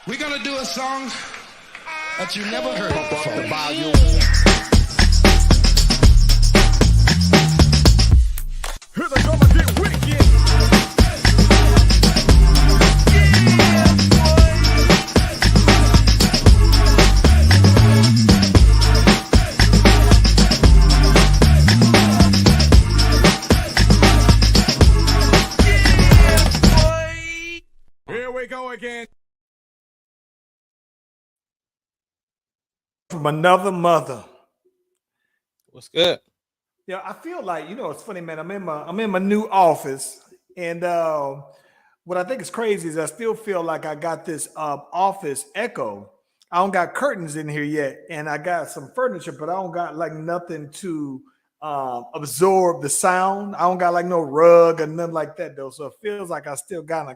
We're gonna do a song that you never heard before. The volume. Here they come and get wicked. Here we go again. From another mother. What's good? Yeah, I feel like, it's funny, man. I'm in my new office, and what I think is crazy is I still feel like I got this office echo. I don't got curtains in here yet, and I got some furniture, but I don't got like nothing to absorb the sound. I don't got like no rug or nothing like that though. So it feels like I still got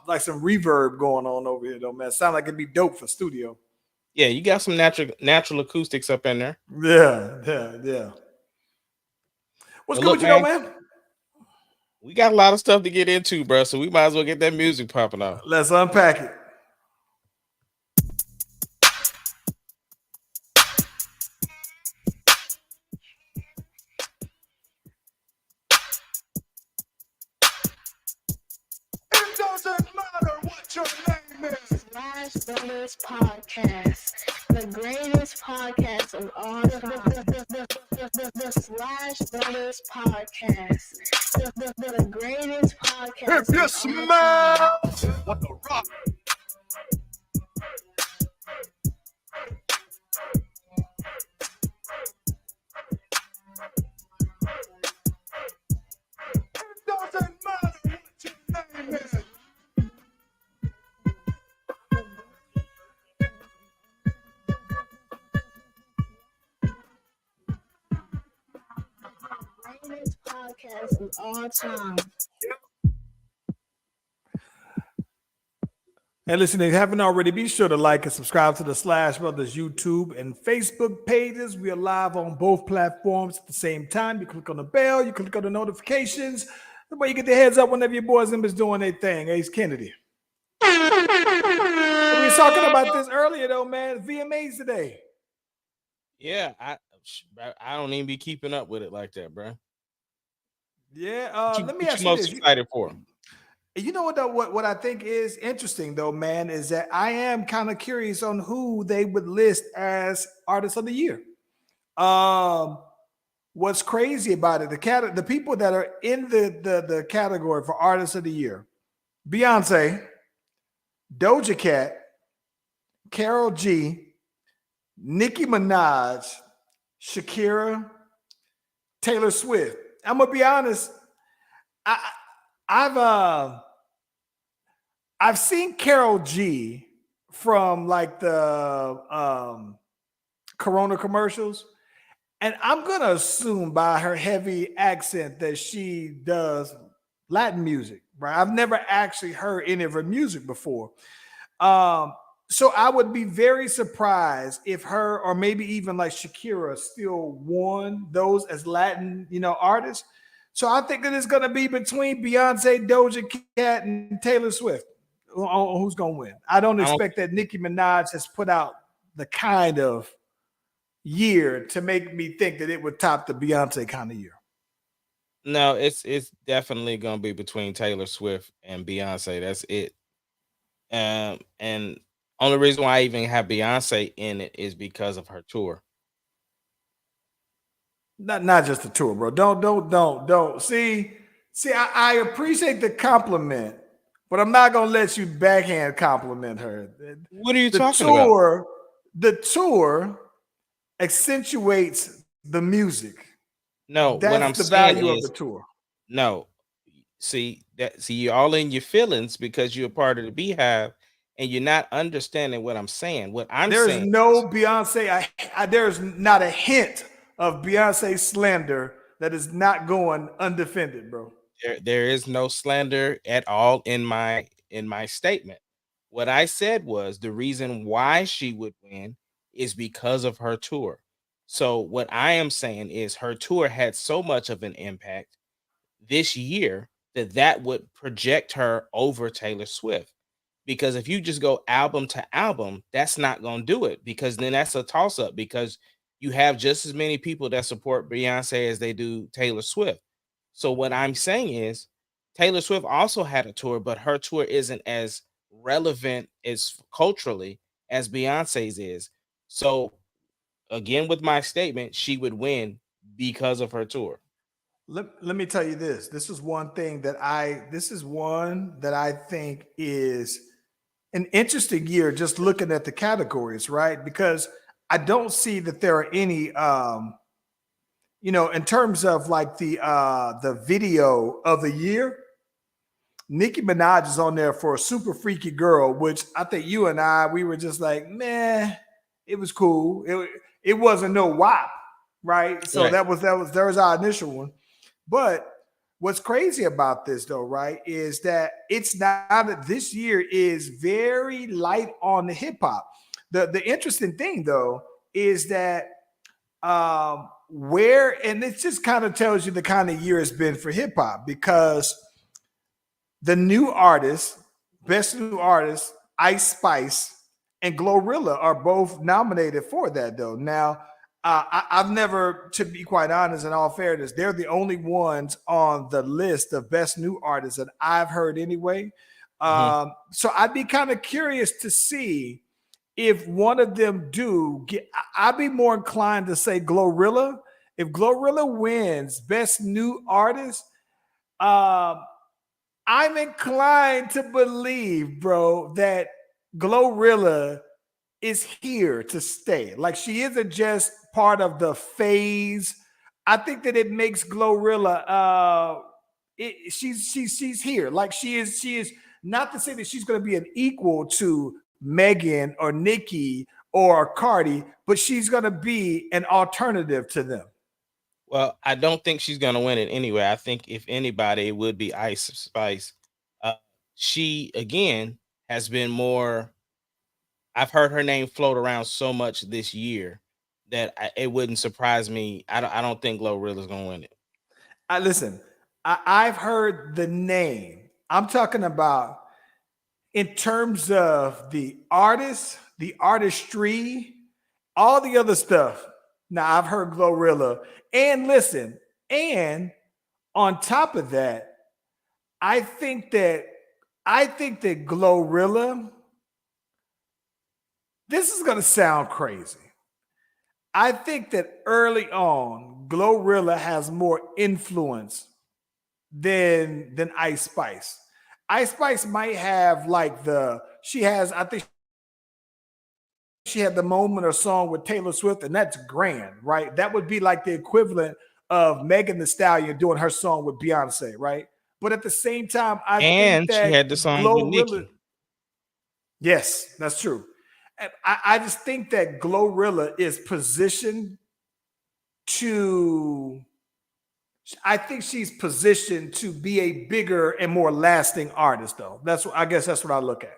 like some reverb going on over here though, man. Sound like it'd be dope for studio. Yeah, you got some natural acoustics up in there. Yeah. What's good with you, though, man? We got a lot of stuff to get into, bro. So we might as well get that music popping off. Let's unpack it. It doesn't matter what your name is. Slash Brothers Podcast, the greatest podcast of all time. The Slash Brothers Podcast, the greatest podcast. If you smell what the rock. It doesn't matter what your name is. Greatest podcast of all time. Hey, listen, if you haven't already, be sure to like and subscribe to the Slash Brothers YouTube and Facebook pages. We are live on both platforms at the same time. You click on the bell, you click on the notifications. That way you get the heads up whenever your boys and is doing their thing. Ace Kennedy. We were talking about this earlier, though, man. VMAs today. Yeah, I don't even be keeping up with it like that, bro. Yeah, let me ask you you most this. excited for? You know what, though, what I think is interesting, though, man, is that I am kind of curious on who they would list as Artist of the Year. What's crazy about it, the people that are in the category for Artist of the Year: Beyonce, Doja Cat, Karol G, Nicki Minaj, Shakira, Taylor Swift. I'm gonna be honest. I've seen Karol G from like the Corona commercials, and I'm gonna assume by her heavy accent that she does Latin music, right? I've never actually heard any of her music before. So I would be very surprised if her, or maybe even like Shakira, still won those as Latin, artists. So I think that it's going to be between Beyonce, Doja Cat, and Taylor Swift on who's going to win. I don't expect that Nicki Minaj has put out the kind of year to make me think that it would top the Beyonce kind of year. No, it's definitely going to be between Taylor Swift and Beyonce. That's it. And only reason why I even have Beyonce in it is because of her tour. Not just the tour, bro. Don't. See, I appreciate the compliment, but I'm not gonna let you backhand compliment her. What are you talking about? The tour accentuates the music. No, that's what I'm the saying value is, of the tour. No, see you're all in your feelings because you're a part of the Beehive, and you're not understanding what I'm saying. What I'm There's saying, no Beyonce. There's not a hint of Beyonce slander that is not going undefended, bro. There is no slander at all in my statement. What I said was the reason why she would win is because of her tour. So what I am saying is her tour had so much of an impact this year that would project her over Taylor Swift, because if you just go album to album, that's not going to do it, because then that's a toss up, because you have just as many people that support Beyonce as they do Taylor Swift. So what I'm saying is Taylor Swift also had a tour, but her tour isn't as relevant as culturally as Beyonce's is. So again, with my statement, she would win because of her tour. Let me tell you this. This is one that I think is an interesting year just looking at the categories, right? Because I don't see that there are any in terms of like the video of the year, Nicki Minaj is on there for a Super Freaky Girl, which I think you and we were just like, meh, it was cool. It wasn't no WAP, right? So Right. that was our initial one. But what's crazy about this though, right, is that it's not that this year is very light on the hip hop. The interesting thing though is that and it just kind of tells you the kind of year it's been for hip hop, because the new artists, best new artist, Ice Spice and Glorilla are both nominated for that though. Now, I've never, to be quite honest, in all fairness, they're the only ones on the list of best new artists that I've heard anyway. So I'd be kind of curious to see if one of them do get. I'd be more inclined to say Glorilla. If Glorilla wins best new artist, I'm inclined to believe, bro, that Glorilla is here to stay. Like, she isn't just part of the phase. I think that it makes Glorilla she's here. Like, she is not to say that she's going to be an equal to Megan or Nicki or Cardi, but she's going to be an alternative to them. Well, I don't think she's going to win it anyway. I think if anybody, it would be Ice Spice. She, again, has been more. I've heard her name float around so much this year that it wouldn't surprise me. I don't think Glorilla's going to win it. Listen, I've heard the name. I'm talking about in terms of the artist, the artistry, all the other stuff. Now, I've heard Glorilla. And listen, and on top of that, I think that Glorilla, this is going to sound crazy. I think that early on, Glorilla has more influence than Ice Spice. Ice Spice might have I think she had the moment or song with Taylor Swift, and that's grand, right? That would be like the equivalent of Megan Thee Stallion doing her song with Beyonce, right? But at the same time, I think that she had the song with Nicki. Yes, that's true. And I just think that Glorilla is positioned to. I think she's positioned to be a bigger and more lasting artist, though. I guess that's what I look at.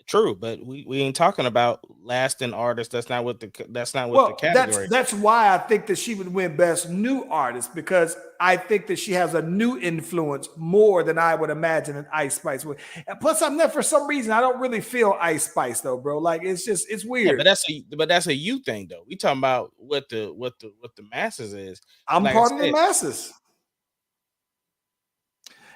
True, but we ain't talking about lasting artists. That's not what the category. That's why I think that she would win best new artist, because I think that she has a new influence more than I would imagine an Ice Spice would. And plus, for some reason, I don't really feel Ice Spice though, bro. Like, it's weird. Yeah, but that's a you thing though. We talking about what the masses is. I'm part of the masses.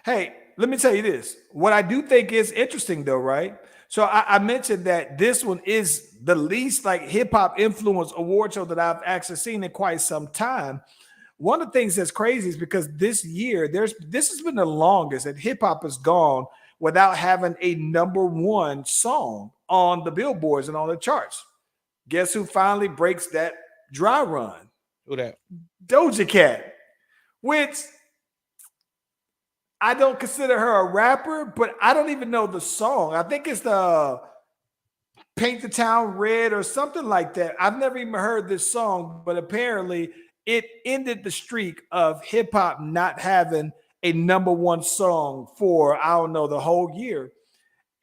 Hey, let me tell you this. What I do think is interesting though, right? So I mentioned that this one is the least like hip hop influence award show that I've actually seen in quite some time. One of the things that's crazy is because this year this has been the longest that hip hop has gone without having a #1 song on the billboards and on the charts. Guess who finally breaks that dry run? Who that? Doja Cat, which I don't consider her a rapper, but I don't even know the song. I think it's the Paint the Town Red or something like that. I've never even heard this song, but apparently it ended the streak of hip hop not having a #1 song for, I don't know, the whole year.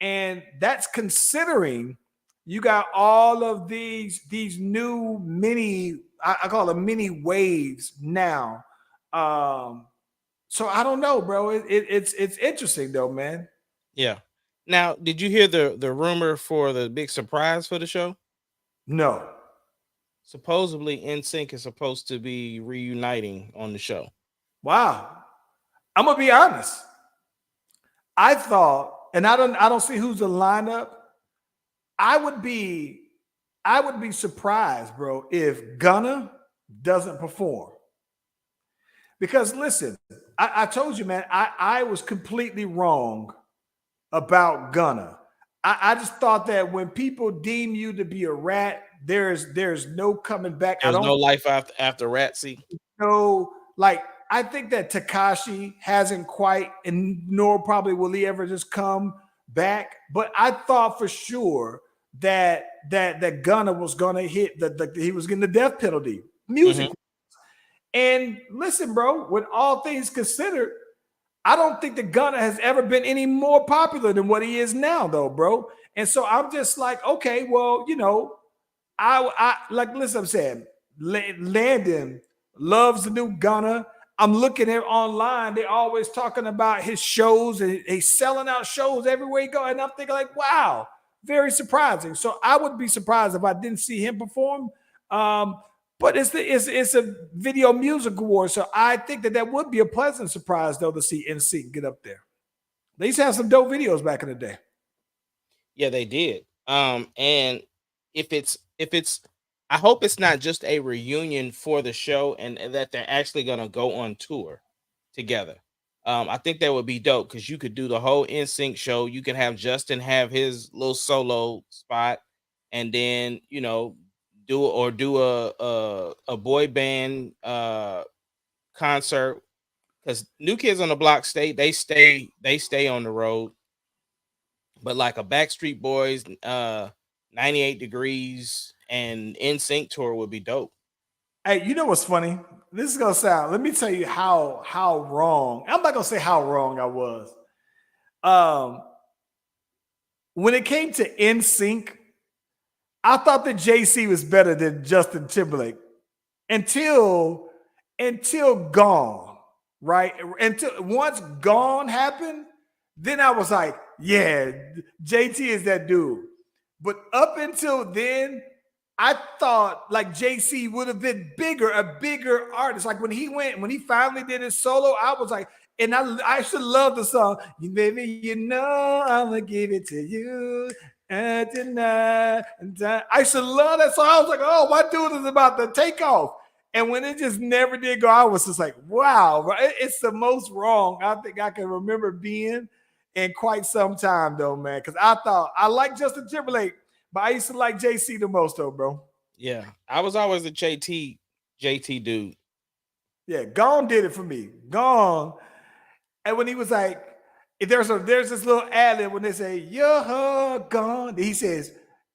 And that's considering you got all of these new mini, I call them mini waves now. So I don't know, bro. It's interesting though, man. Yeah. Now, did you hear the rumor for the big surprise for the show? No. Supposedly, NSYNC is supposed to be reuniting on the show. Wow. I'm gonna be honest. I thought, and I don't see who's the lineup. I would be surprised, bro, if Gunna doesn't perform. Because listen, I told you, man, I was completely wrong about Gunna. I just thought that when people deem you to be a rat, there's no coming back. There's no life after Ratsy. No, like I think that Takashi hasn't quite, and nor probably will he ever just come back. But I thought for sure that Gunna was gonna hit he was getting the death penalty music. Mhm. And listen, bro, with all things considered, I don't think that Gunna has ever been any more popular than what he is now, though, bro. And so I'm just like, okay, well, you know, I like listen, I'm saying Landon loves the new Gunna. I'm looking at online, they're always talking about his shows and he's selling out shows everywhere he go. And I'm thinking, like, wow, very surprising. So I would be surprised if I didn't see him perform. But it's a video music award, so I think that would be a pleasant surprise though to see NSYNC get up there. They used to have some dope videos back in the day. Yeah, they did. And if it's I hope it's not just a reunion for the show and that they're actually gonna go on tour together. I think that would be dope because you could do the whole NSYNC show. You could have Justin have his little solo spot, and then do a boy band concert because New Kids on the Block they stay on the road, but like a Backstreet Boys, 98 Degrees, and NSYNC tour would be dope. Hey, you know what's funny? This is gonna sound. Let me tell you how wrong. I'm not gonna say how wrong I was. When it came to NSYNC, I thought that JC was better than Justin Timberlake until Gone, right? Until once Gone happened, then I was like, yeah, JT is that dude. But up until then, I thought like JC would have been a bigger artist. Like when he finally did his solo, I was like, and I should love the song. You baby, you know I'm gonna give it to you. Tonight. I should love that song. I was like, oh, my dude is about to take off. And when it just never did go, I was just like, wow, it's the most wrong I think I can remember being in quite some time, though, man. Because I thought I like Justin Timberlake, but I used to like JC the most, though, bro. Yeah, I was always a JT dude. Yeah, Gone did it for me. Gone. And when he was like, there's this little ad-lib when they say, you're gone. He says,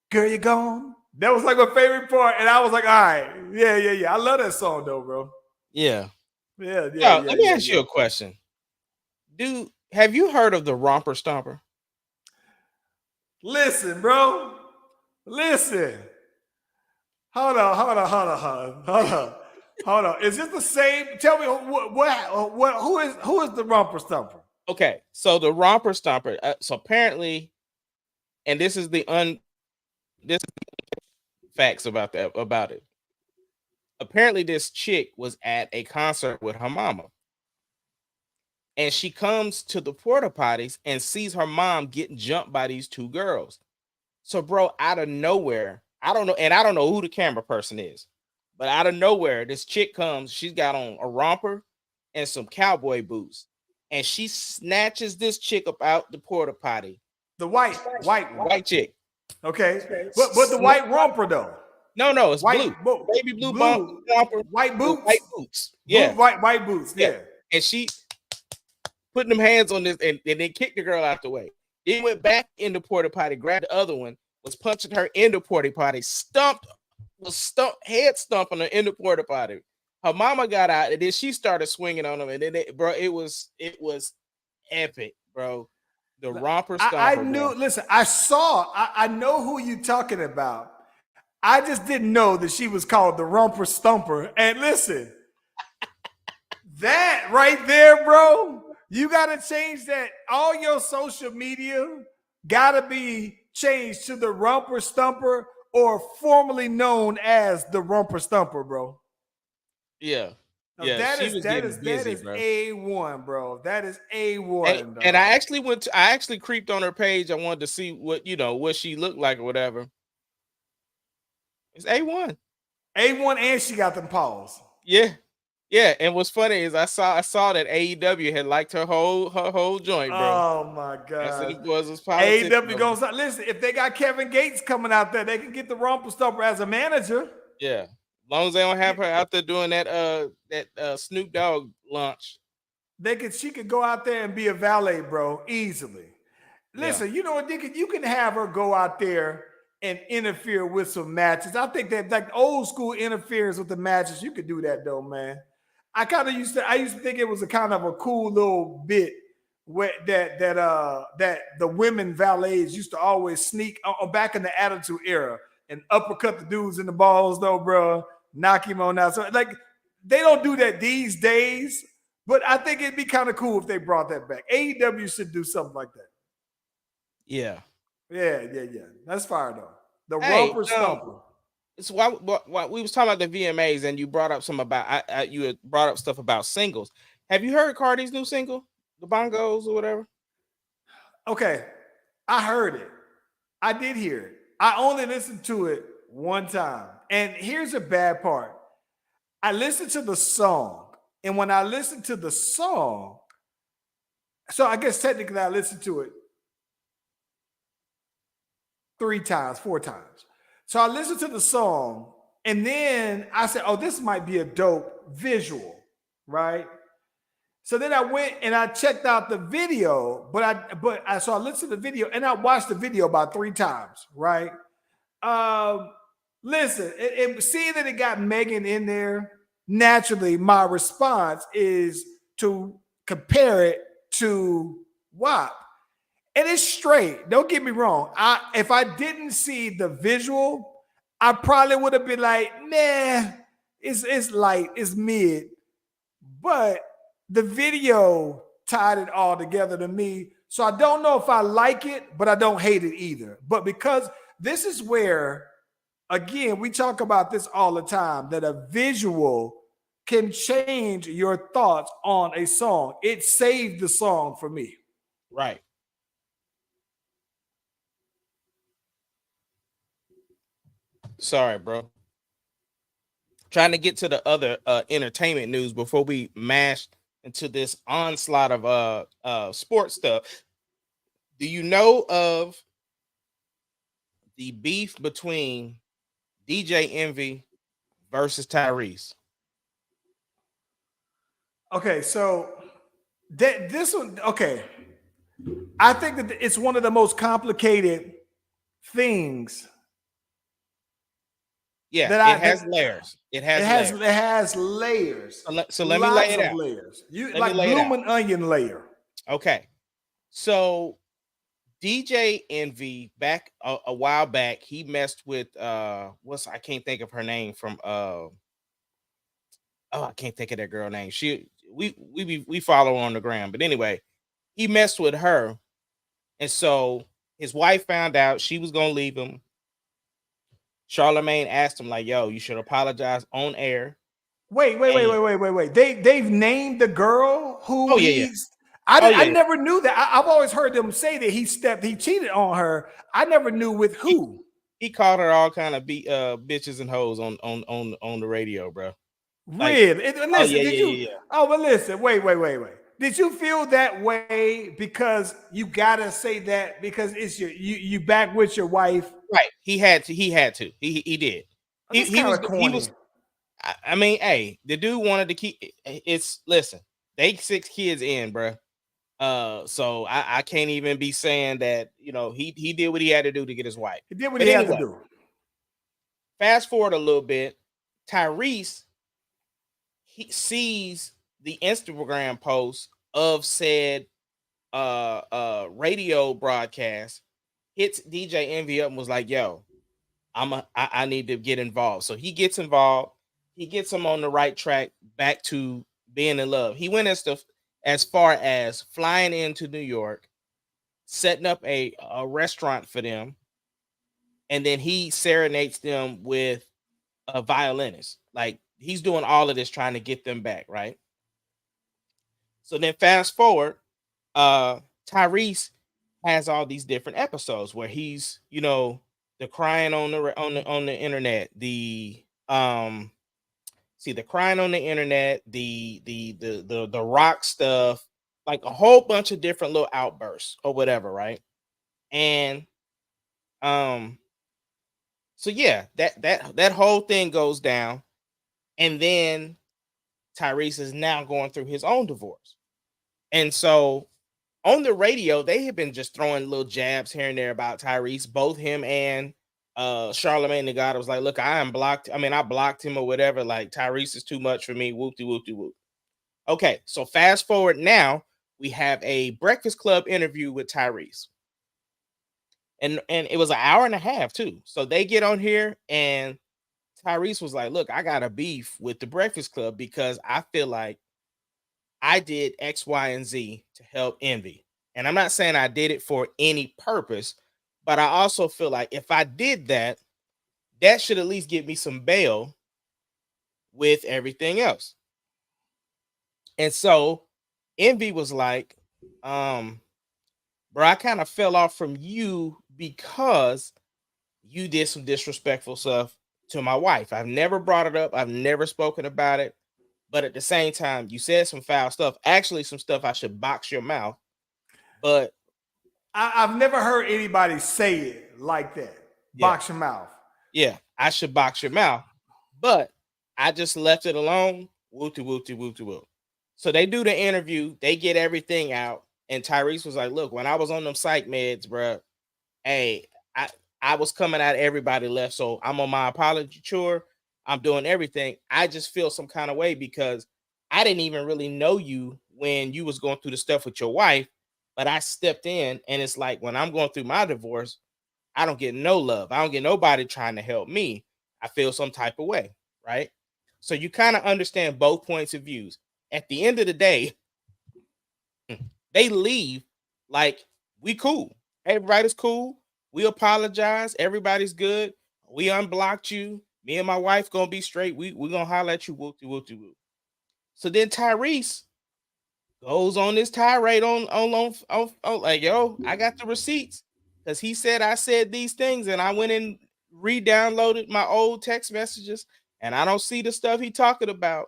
girl, you're gone. That was like my favorite part. And I was like, all right, yeah. I love that song, though, bro. Yeah. Yeah. Let me ask you a question. Have you heard of the Romper Stomper? Listen, bro. Listen. Hold on. Is this the same? Tell me who is the Romper Stomper? Okay, so the Romper Stomper. So apparently, and this is the facts about it. Apparently, this chick was at a concert with her mama, and she comes to the porta potties and sees her mom getting jumped by these two girls. So, bro, out of nowhere, I don't know who the camera person is, but out of nowhere, this chick comes. She's got on a romper and some cowboy boots, and she snatches this chick up out the porta potty. The white chick. Okay, but the white romper though. No, it's white, blue. Baby blue romper. White boots. White boots. Yeah. White boots. Yeah. And she putting them hands on this and then kicked the girl out the way. Then went back in the porta potty, grabbed the other one, was punching her in the porta potty, head stomping her in the porta potty. Her mama got out, and then she started swinging on him, and then it was epic, bro. The Romper Stomper. I knew. Bro. Listen, I know who you talking about. I just didn't know that she was called the Romper Stomper. And listen, that right there, bro. You got to change that. All your social media gotta be changed to the Rumper Stumper, or formerly known as the Rumper Stumper, bro. Yeah. No, Yeah, that she is was that getting is that busy, is bro. A1, bro. That is And, A1, and dog. I actually I actually creeped on her page. I wanted to see what she looked like or whatever. It's A1. A1, and she got them paws. Yeah. Yeah, and what's funny is I saw that AEW had liked her whole joint, bro. Oh my I said God. the boys was politics. AEW gonna start. Listen, if they got Kevin Gates coming out there, they can get the Rumper Stumper as a manager. Yeah. As long as they don't have her out there doing that Snoop Dogg launch. She could go out there and be a valet, bro, easily. Listen, Yeah. you know what, you can have her go out there and interfere with some matches. I think that like old school interference with the matches, you could do that though, man. I used to think it was a kind of a cool little bit where that the women valets used to always sneak back in the Attitude Era and uppercut the dudes in the balls though, bro. Knock him on out. So like they don't do that these days, but I think it'd be kind of cool if they brought that back. AEW should do something like that. Yeah. Yeah. That's fire though. The Hey, Rumper Stumper. it's why we was talking about the VMAs and you brought up some about you had brought up stuff about singles. Have you heard Cardi's new single, The Bongos or whatever? Okay, I heard it. I did hear it. I only listened to it one time. And here's the bad part. I listened to the song. And when I listened to the song, so I guess technically I listened to it 3 times, 4 times. So I listened to the song, and then I said, oh, this might be a dope visual, right? So then I went and I checked out the video, so I listened to the video and I watched the video about 3 times, right? Listen, seeing that it got Megan in there, naturally my response is to compare it to WAP. And it's straight. Don't get me wrong. If I didn't see the visual, I probably would have been like, nah, it's light, it's mid. But the video tied it all together to me. So I don't know if I like it, but I don't hate it either. But because this is where, again, we talk about this all the time, that a visual can change your thoughts on a song. It saved the song for me. Right. Sorry, bro. Trying to get to the other entertainment news before we mash into this onslaught of sports stuff. Do you know of the beef between DJ Envy versus Tyrese? Okay, so this one, okay. I think that it's one of the most complicated things. Yeah, that it has layers. It has layers. So let me lay it out. Layers. You Let like me lay it out. blooming onion layer. Okay. So DJ Envy back a while back, he messed with I can't think of her name from I can't think of that girl name. We follow her on the gram, but anyway, he messed with her, and so his wife found out she was gonna leave him. Charlemagne asked him like, "Yo, you should apologize on air." Wait. They've named the girl who Oh, yeah. I never knew that. I've always heard them say that he cheated on her. I never knew with who. He called her all kind of bitches and hoes on the radio, bro. Really? Yeah. Oh, but listen, wait. Did you feel that way because you gotta say that because it's you back with your wife? Right. He had to. He did. He was. I mean, hey, the dude wanted to keep. Listen. They 6 kids in, bro. So I can't even be saying that. He did what he had to do to get his wife. He did what he had to do. Fast forward a little bit. Tyrese, he sees the Instagram post of said radio broadcast, hits DJ Envy up and was like, yo, I need to get involved. So he gets involved. He gets him on the right track back to being in love. He went as far as flying into New York setting up a restaurant for them, and then he serenades them with a violinist. Like he's doing all of this trying to get them back, right? So then fast forward, Tyrese has all these different episodes where he's, the crying on the internet, the crying on the internet, the rock stuff, like a whole bunch of different little outbursts or whatever, right? And so yeah, that whole thing goes down, and then Tyrese is now going through his own divorce. And so on the radio, they have been just throwing little jabs here and there about Tyrese. Both him and Charlemagne the God was like, look, I blocked him or whatever. Like Tyrese is too much for me. Whoop de whoop de whoop. Okay, so fast forward now, we have a Breakfast Club interview with Tyrese. And it was an hour and a half too. So they get on here and Tyrese was like, look, I got a beef with the Breakfast Club because I feel like I did X, Y, and Z to help Envy. And I'm not saying I did it for any purpose, but I also feel like if I did that, that should at least give me some bail with everything else. And so Envy was like, bro, I kind of fell off from you because you did some disrespectful stuff to my wife. I've never brought it up. I've never spoken about it. But at the same time, you said some foul stuff. Actually, some stuff I should box your mouth. But I've never heard anybody say it like that. Box your mouth. Yeah, I should box your mouth. But I just left it alone. Wooty wooty wooty woo. So they do the interview. They get everything out. And Tyrese was like, look, when I was on them psych meds, bro, hey, I was coming out, everybody left. So I'm on my apology tour. I'm doing everything. I just feel some kind of way because I didn't even really know you when you was going through the stuff with your wife, but I stepped in, and it's like when I'm going through my divorce, I don't get no love. I don't get nobody trying to help me. I feel some type of way, right? So you kind of understand both points of views. At the end of the day, they leave like we cool. Everybody's cool. We apologize. Everybody's good. We unblocked you. Me and my wife gonna be straight. We gonna holler at you. Whoop de whoop de whoop. So then Tyrese goes on this tirade on like, yo, I got the receipts because he said I said these things, and I went and re-downloaded my old text messages, and I don't see the stuff he talking about.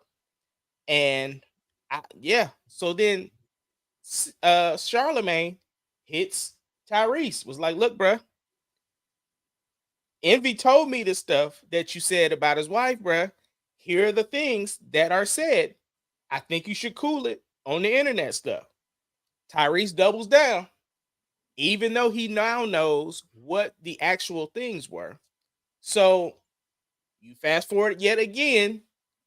And so then Charlemagne hits Tyrese, was like, look, bruh, Envy told me the stuff that you said about his wife, bruh. Here are the things that are said. I think you should cool it on the internet stuff. Tyrese doubles down, even though he now knows what the actual things were. So you fast forward yet again.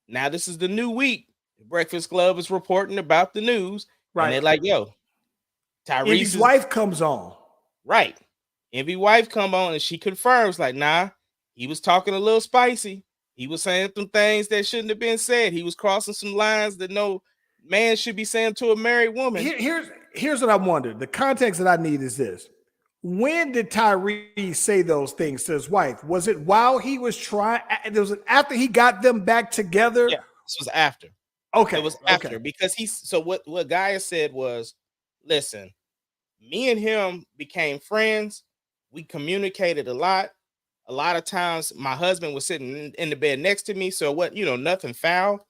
Now this is the new week. The Breakfast Club is reporting about the news. Right. And they're like, yo, Envy's wife comes on. Right. Envy wife come on and she confirms, like, nah, he was talking a little spicy. He was saying some things that shouldn't have been said. He was crossing some lines that no man should be saying to a married woman. Here's what I wonder. The context that I need is this. When did Tyrese say those things to his wife? Was it while he was trying? Was it after he got them back together? Yeah, this was after. Okay. It was after because what Gaia said was, listen, me and him became friends. We communicated a lot. A lot of times my husband was sitting in the bed next to me. So nothing foul.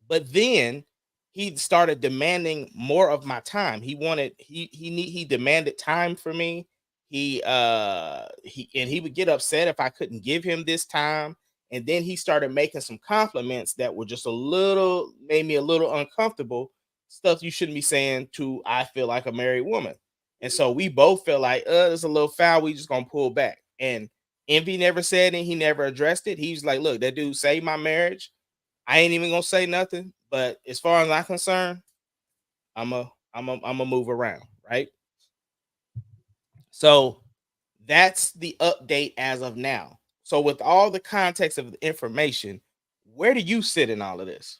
But then he started demanding more of my time. He demanded time for me. He would get upset if I couldn't give him this time. And then he started making some compliments that were just made me a little uncomfortable. Stuff you shouldn't be saying to, I feel like, a married woman. And so we both feel like, there's a little foul. We just gonna pull back. And Envy never said it. He never addressed it. He was like, look, that dude saved my marriage. I ain't even gonna say nothing. But as far as I'm concerned, I'm a move around, right? So that's the update as of now. So with all the context of the information, where do you sit in all of this?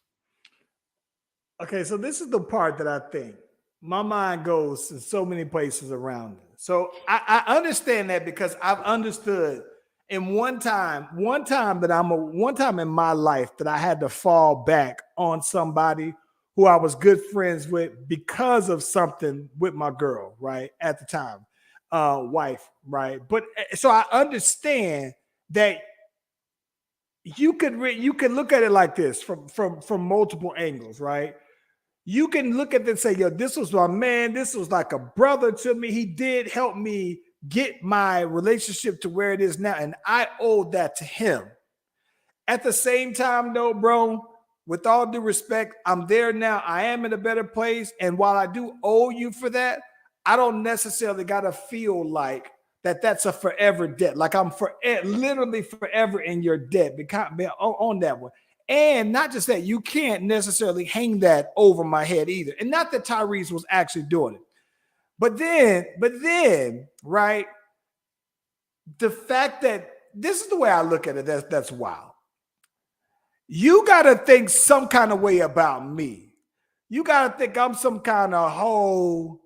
Okay, so this is the part that I think my mind goes to so many places around it. So I understand that because I've understood in one time that one time in my life that I had to fall back on somebody who I was good friends with because of something with my girl, right? At the time, wife, right? But so I understand that you could look at it like this from multiple angles, right? You can look at this and say, yo, this was my man. This was like a brother to me. He did help me get my relationship to where it is now. And I owe that to him. At the same time, though, bro, with all due respect, I'm there now. I am in a better place. And while I do owe you for that, I don't necessarily got to feel like that's a forever debt. Like I'm literally forever in your debt on that one. And not just that, you can't necessarily hang that over my head either. And not that Tyrese was actually doing it. But then, right, the fact that this is the way I look at it, that's wild. You got to think some kind of way about me. You got to think I'm some kind of hoe.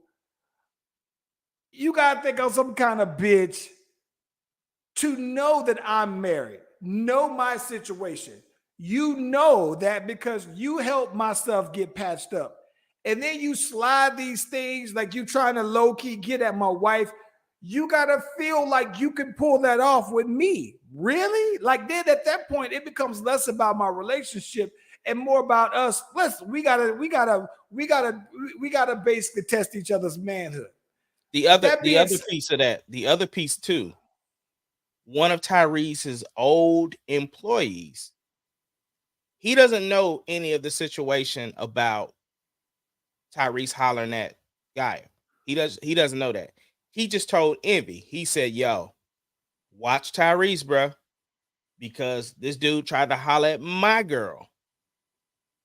You got to think I'm some kind of bitch to know that I'm married. Know my situation. You know that because you helped my stuff get patched up. And then you slide these things like you trying to low-key get at my wife. You got to feel like you can pull that off with me. Really? Like then at that point, it becomes less about my relationship and more about us. We gotta basically test each other's manhood. The other piece of that, the other piece too, one of Tyrese's old employees, he doesn't know any of the situation about Tyrese hollering at Gaia. He doesn't know that. He just told Envy. He said, yo, watch Tyrese, bro, because this dude tried to holler at my girl.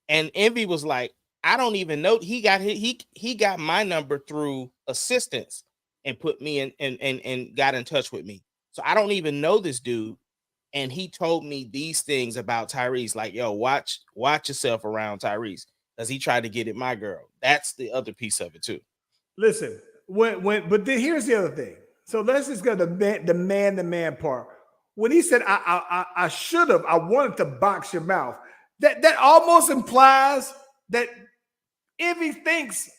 And Envy was like, I don't even know. He got my number through assistance and put me in and got in touch with me. So I don't even know this dude. And he told me these things about Tyrese, like, yo, watch yourself around Tyrese, because he tried to get at my girl. That's the other piece of it too. Listen, but here's the other thing. So let's just go to the man part. When he said I should have, I wanted to box your mouth. That almost implies that if he thinks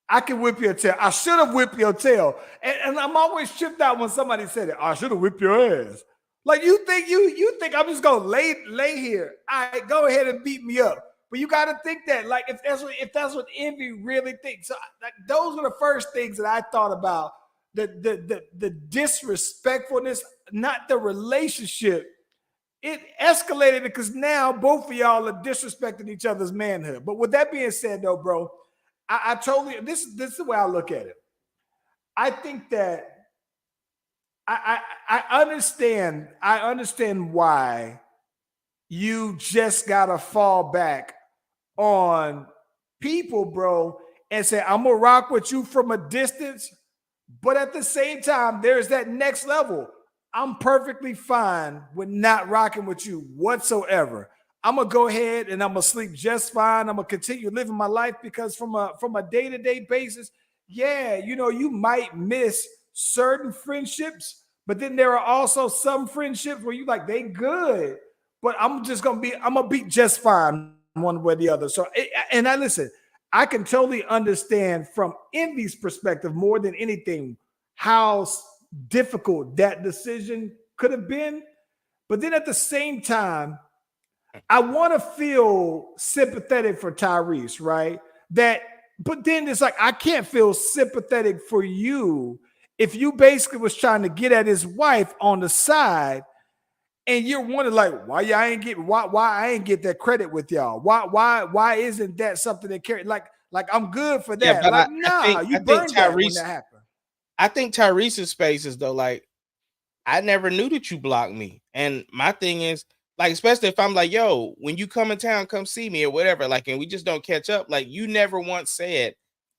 I can whip your tail, I should have whipped your tail. And I'm always tripped out when somebody said it. I should have whipped your ass. Like you think I'm just gonna lay here. All right, go ahead and beat me up. But you got to think that, like, if that's what Envy really thinks. So like, those were the first things that I thought about. The disrespectfulness, not the relationship. It escalated because now both of y'all are disrespecting each other's manhood. But with that being said, though, bro, I totally this is the way I look at it. I think that I understand why you just gotta fall back on people, bro, and say, I'm gonna rock with you from a distance, but at the same time, there's that next level. I'm perfectly fine with not rocking with you whatsoever. I'm gonna go ahead and I'm gonna sleep just fine. I'm gonna continue living my life because from a day-to-day basis, yeah, you might miss certain friendships, but then there are also some friendships where you like they good, but I'm gonna be just fine one way or the other. So, and I listen, I can totally understand from Envy's perspective more than anything how difficult that decision could have been. But then at the same time, I want to feel sympathetic for Tyrese, right? But then it's like I can't feel sympathetic for you if you basically was trying to get at his wife on the side. And you're wondering, like, why I ain't get that credit with y'all? Why isn't that something that carry? Like I'm good for that. Yeah, but like, you burned that when that happened. I think Tyrese's space is though, like, I never knew that you blocked me. And my thing is, like, especially if I'm like, yo, when you come in town, come see me or whatever, like, and we just don't catch up. Like, you never once said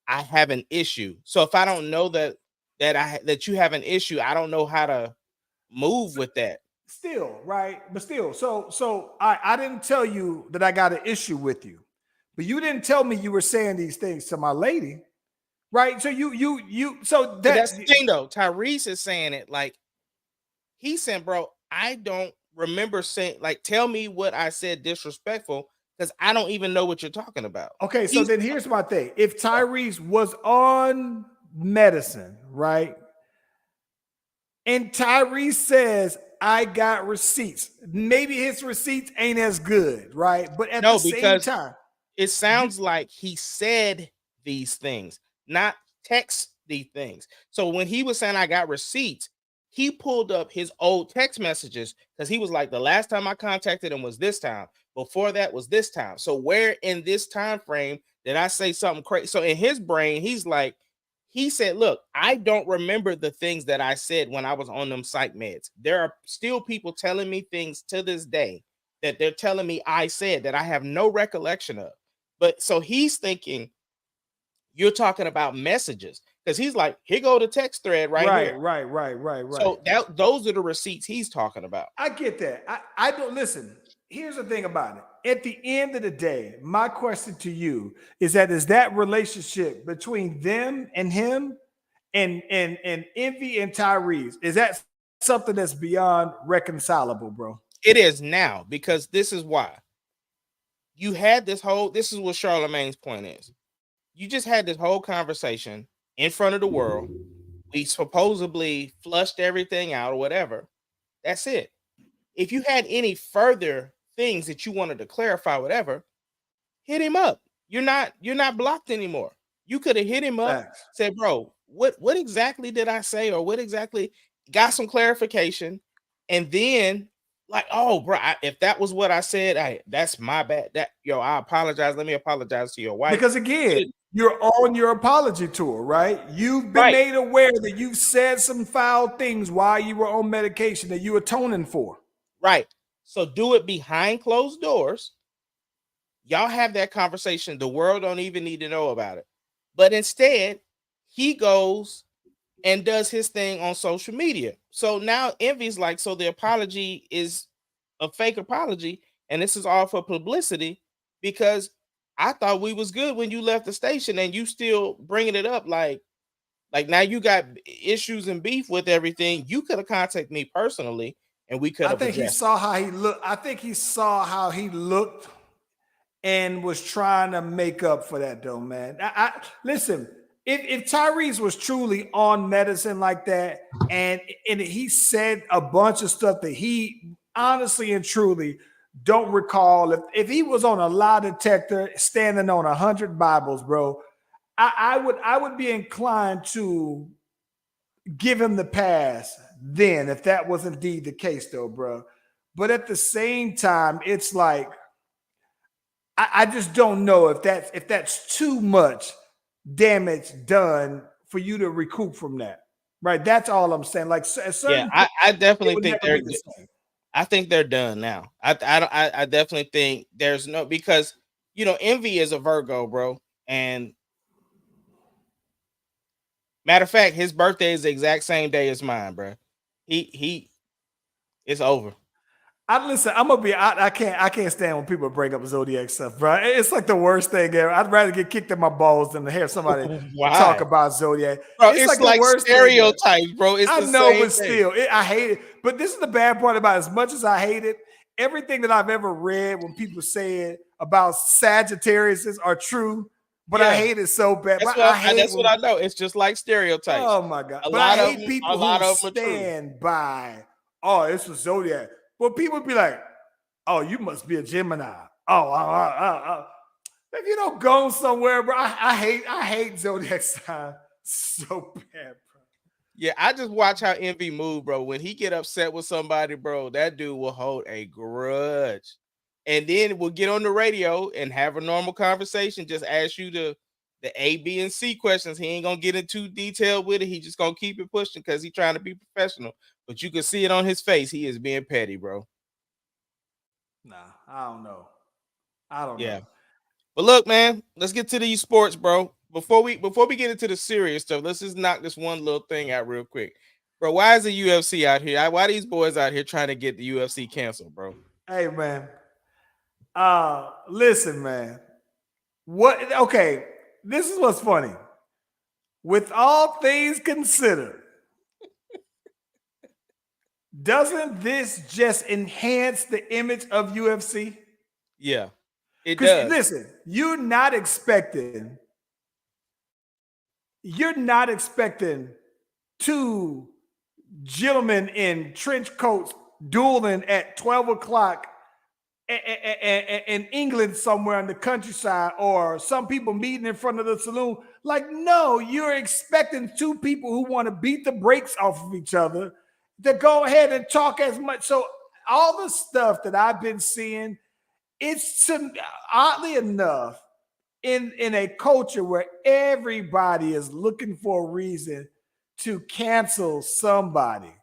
I have an issue. So if I don't know that you have an issue, I don't know how to move with that. Still, right? But still, so I didn't tell you that I got an issue with you, but you didn't tell me you were saying these things to my lady. right? So so But that that's the thing though. Tyrese is saying it like he's saying, bro, I don't remember saying like tell me what I said disrespectful because I don't even know what you're talking about. okay, so then here's my thing. If Tyrese was on medicine, right? And Tyrese says, I got receipts. Maybe his receipts ain't as good, right? But at the same because time, it sounds like he said these things, not text these things. So when he was saying I got receipts, he pulled up his old text messages because he was like, the last time I contacted him was this time. Before that was this time. So where in this time frame did I say something crazy? So in his brain, he's like, he said, look, I don't remember the things that I said when I was on them psych meds. There are still people telling me things to this day that they're telling me I said that I have no recollection of. But so he's thinking you're talking about messages because he's like, here go the text thread right here. right. So those are the receipts he's talking about. I get that. I don't listen. Here's the thing about it. At the end of the day, my question to you is that relationship between them and him and Envy and Tyrese, is that something that's beyond reconcilable, bro? It is now because this is why. You had this is what Charlemagne's point is. You just had this whole conversation in front of the world. We supposedly flushed everything out or whatever. That's it. If you had any further things that you wanted to clarify, whatever, hit him up. You're not blocked anymore. You could have hit him up, said, bro, what exactly did I say? Or what exactly got some clarification. And then like, oh, bro, if that was what I said, that's my bad. I apologize. Let me apologize to your wife. Because again, you're on your apology tour, right? You've been made aware that you've said some foul things while you were on medication that you atoning for. Right. So do it behind closed doors. Y'all have that conversation. The world don't even need to know about it. But instead, he goes and does his thing on social media. So now Envy's like, so the apology is a fake apology, and this is all for publicity because I thought we was good when you left the station, and you still bringing it up like now you got issues and beef with everything. You could have contacted me personally, and we could have. I think he saw how he looked. I think he saw how he looked and was trying to make up for that, though, man. Listen. If Tyrese was truly on medicine like that, and he said a bunch of stuff that he honestly and truly don't recall, if he was on a lie detector standing on 100 Bibles, bro, I would be inclined to give him the pass then if that was indeed the case, though, bro. But at the same time, it's like I just don't know if that's too much damage done for you to recoup from that, right? That's all I'm saying. Like, I definitely think I think they're done now. I definitely think there's no, because Envy is a Virgo, bro, and matter of fact, his birthday is the exact same day as mine, bro. It's over. Listen, I'm gonna be. I can't stand when people bring up zodiac stuff, bro. It's like the worst thing ever. I'd rather get kicked in my balls than to hear somebody talk about zodiac. Bro, it's like the worst stereotypes, bro. It's I know, but still, I hate it. But this is the bad part about it. As much as I hate it, everything that I've ever read when people say it about Sagittarius are true. But I hate it so bad. That's what I know. It's just like stereotypes. Oh my god! But I hate people who stand by. Oh, it's a zodiac. Well, people would be like, "Oh, you must be a Gemini." If you don't go somewhere, bro, I hate zodiac sign so bad, bro. Yeah, I just watch how Envy move, bro. When he get upset with somebody, bro, that dude will hold a grudge, and then we'll get on the radio and have a normal conversation. Just ask you the A, B, and C questions. He ain't gonna get into detail with it. He just gonna keep it pushing because he's trying to be professional. But you can see it on his face. He is being petty, bro. Nah, I don't know. know. But look, man, let's get to these sports, bro. Before we get into the serious stuff, let's just knock this one little thing out real quick. Bro, why is the UFC out here? Why are these boys out here trying to get the UFC canceled, bro? Hey, man. Listen, man. Okay, this is what's funny. with all things considered, doesn't this just enhance the image of UFC? Yeah, it Because does. listen, you're not expecting two gentlemen in trench coats dueling at 12 o'clock in England somewhere in the countryside, or some people meeting in front of the saloon. Like, no, you're expecting two people who want to beat the brakes off of each other to go ahead and talk as much. So all the stuff that I've been seeing, it's oddly enough, in a culture where everybody is looking for a reason to cancel somebody.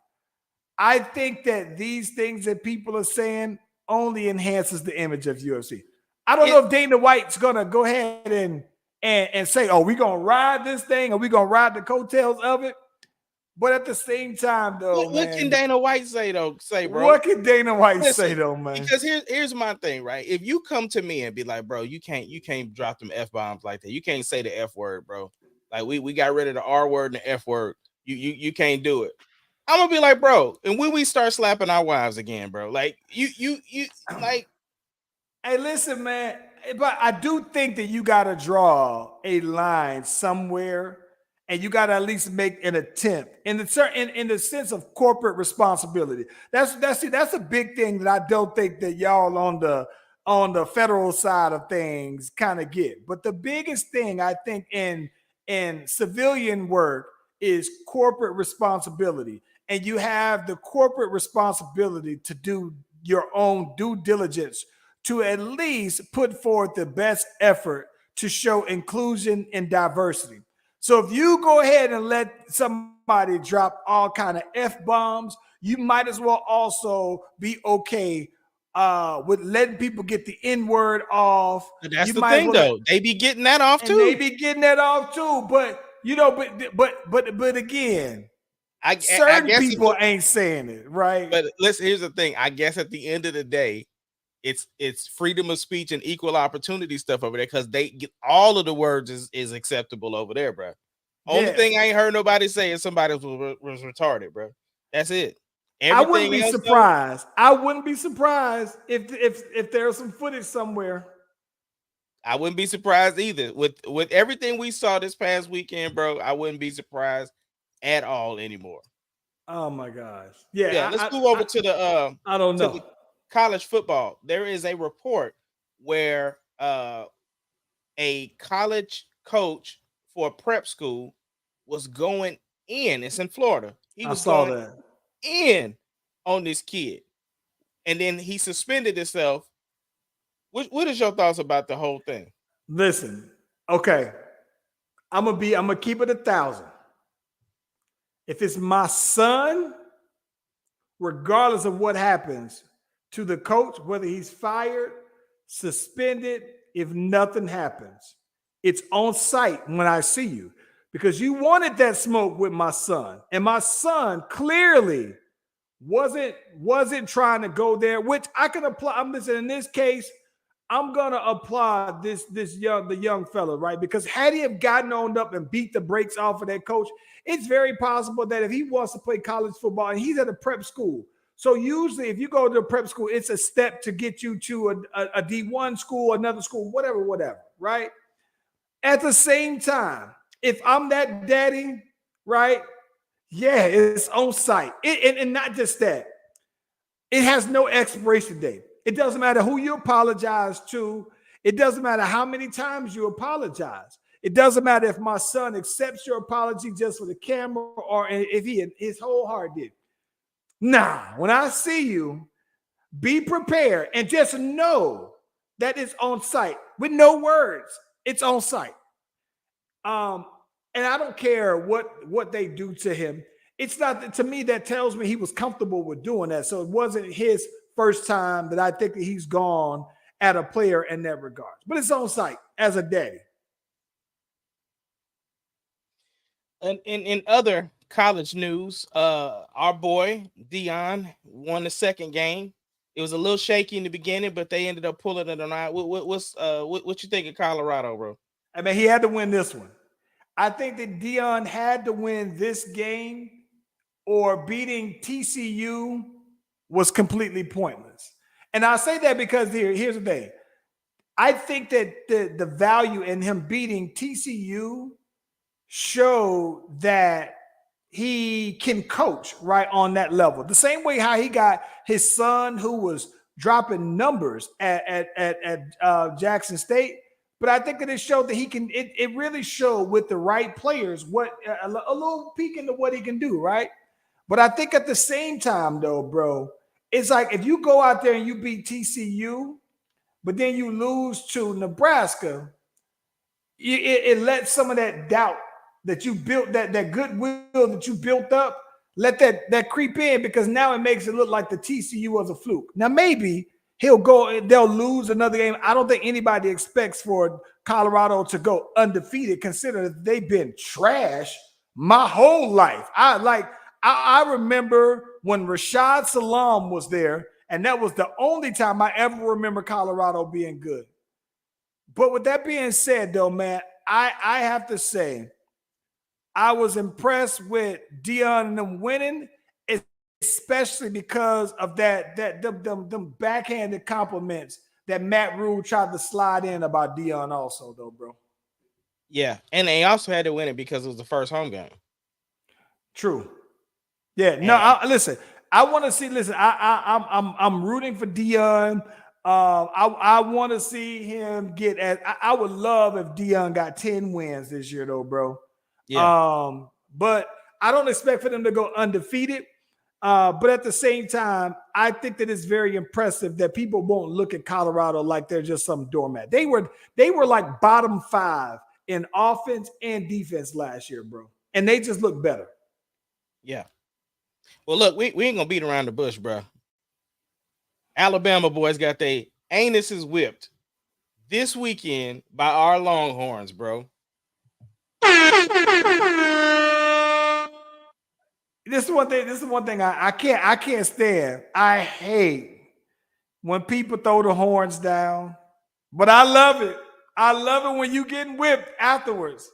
I think that these things that people are saying only enhances the image of UFC. I don't know if Dana White's gonna go ahead and say, "Oh, we're gonna ride this thing, or we're gonna ride the coattails of it." But at the same time, though, What can Dana White say though? Bro. What can Dana White say though, man? Because here's my thing, right? If you come to me and be like, bro, you can't drop them F-bombs like that. You can't say the F word, bro. Like we got rid of the R word and the F word. You can't do it. I'm gonna be like, bro, and when we start slapping our wives again, bro, like you like. Hey, listen, man, but I do think that you got to draw a line somewhere, and you got to at least make an attempt in the sense of corporate responsibility. That's a big thing that I don't think that y'all on the federal side of things kind of get. But the biggest thing I think in civilian work is corporate responsibility, and you have the corporate responsibility to do your own due diligence to at least put forth the best effort to show inclusion and diversity. So if you go ahead and let somebody drop all kind of F-bombs, you might as well also be okay with letting people get the N-word off. But that's the thing, though. They be getting that off too. They be getting that off too. But you know, but again, certain people ain't saying it, right? But listen, here's the thing. I guess at the end of the day, it's freedom of speech and equal opportunity stuff over there, because they get all of the words is acceptable over there, bro. Only thing I ain't heard nobody say is somebody was retarded, bro. That's it. I wouldn't be surprised. I wouldn't be surprised if there's some footage somewhere. I wouldn't be surprised either. With everything we saw this past weekend, bro, I wouldn't be surprised at all anymore. Oh my gosh. Yeah. Let's move over to the I don't know. College football. There is a report where a college coach for a prep school was going in. It's in Florida. He was going in on this kid, and then he suspended himself. What is your thoughts about the whole thing? Listen, okay, I'm gonna keep it 1,000. If it's my son, regardless of what happens to the coach, whether he's fired, suspended, if nothing happens, it's on site when I see you, because you wanted that smoke with my son, and my son clearly wasn't trying to go there, which I can apply. I'm listening. In this case, I'm gonna applaud the young fella, right? Because had he have gotten on up and beat the brakes off of that coach, it's very possible that if he wants to play college football, and he's at a prep school. So usually if you go to a prep school, it's a step to get you to a D1 school, another school, whatever, right? At the same time, if I'm that daddy, right? Yeah, it's on site. And not just that. It has no expiration date. It doesn't matter who you apologize to. It doesn't matter how many times you apologize. It doesn't matter if my son accepts your apology just for the camera, or if his whole heart did. Nah, when I see you, be prepared and just know that it's on site with no words. It's on site. And I don't care what they do to him. It's not, to me, that tells me he was comfortable with doing that. So it wasn't his first time that I think that he's gone at a player in that regard. But it's on site as a daddy. And in other college news, our boy Dion won the second game. It was a little shaky in the beginning, but they ended up pulling it on out. What you think of Colorado, bro? I mean, he had to win this one. I think that Dion had to win this game, or beating TCU was completely pointless. And I say that because here's the thing. I think that the value in him beating TCU showed that he can coach right on that level. The same way how he got his son, who was dropping numbers at Jackson State. But I think that it showed that he can. It really showed with the right players what a little peek into what he can do, right? But I think at the same time, though, bro, it's like if you go out there and you beat TCU, but then you lose to Nebraska, it lets some of that doubt that you built, that goodwill that you built up, let that creep in, because now it makes it look like the TCU was a fluke. Now maybe they'll lose another game. I don't think anybody expects for Colorado to go undefeated, considering they've been trash my whole life. I remember when Rashad Salam was there, and that was the only time I ever remember Colorado being good. But with that being said, though, man, I have to say, I was impressed with Dion and them winning, especially because of them backhanded compliments that Matt Rule tried to slide in about Dion also, though, bro. Yeah, and they also had to win it because it was the first home game. True. Yeah. No. Listen. I want to see. Listen. I'm rooting for Dion. I want to see him get. I would love if Dion got 10 wins this year, though, bro. Yeah. But I don't expect for them to go undefeated. But at the same time, I think that it's very impressive that people won't look at Colorado like they're just some doormat. They were like bottom 5 in offense and defense last year, bro, and they just look better. Yeah. Well, look, we ain't gonna beat around the bush, bro. Alabama boys got their anuses whipped this weekend by our Longhorns, bro. This is one thing I can't stand. I hate when people throw the horns down, but I love it. I love it when you getting whipped afterwards.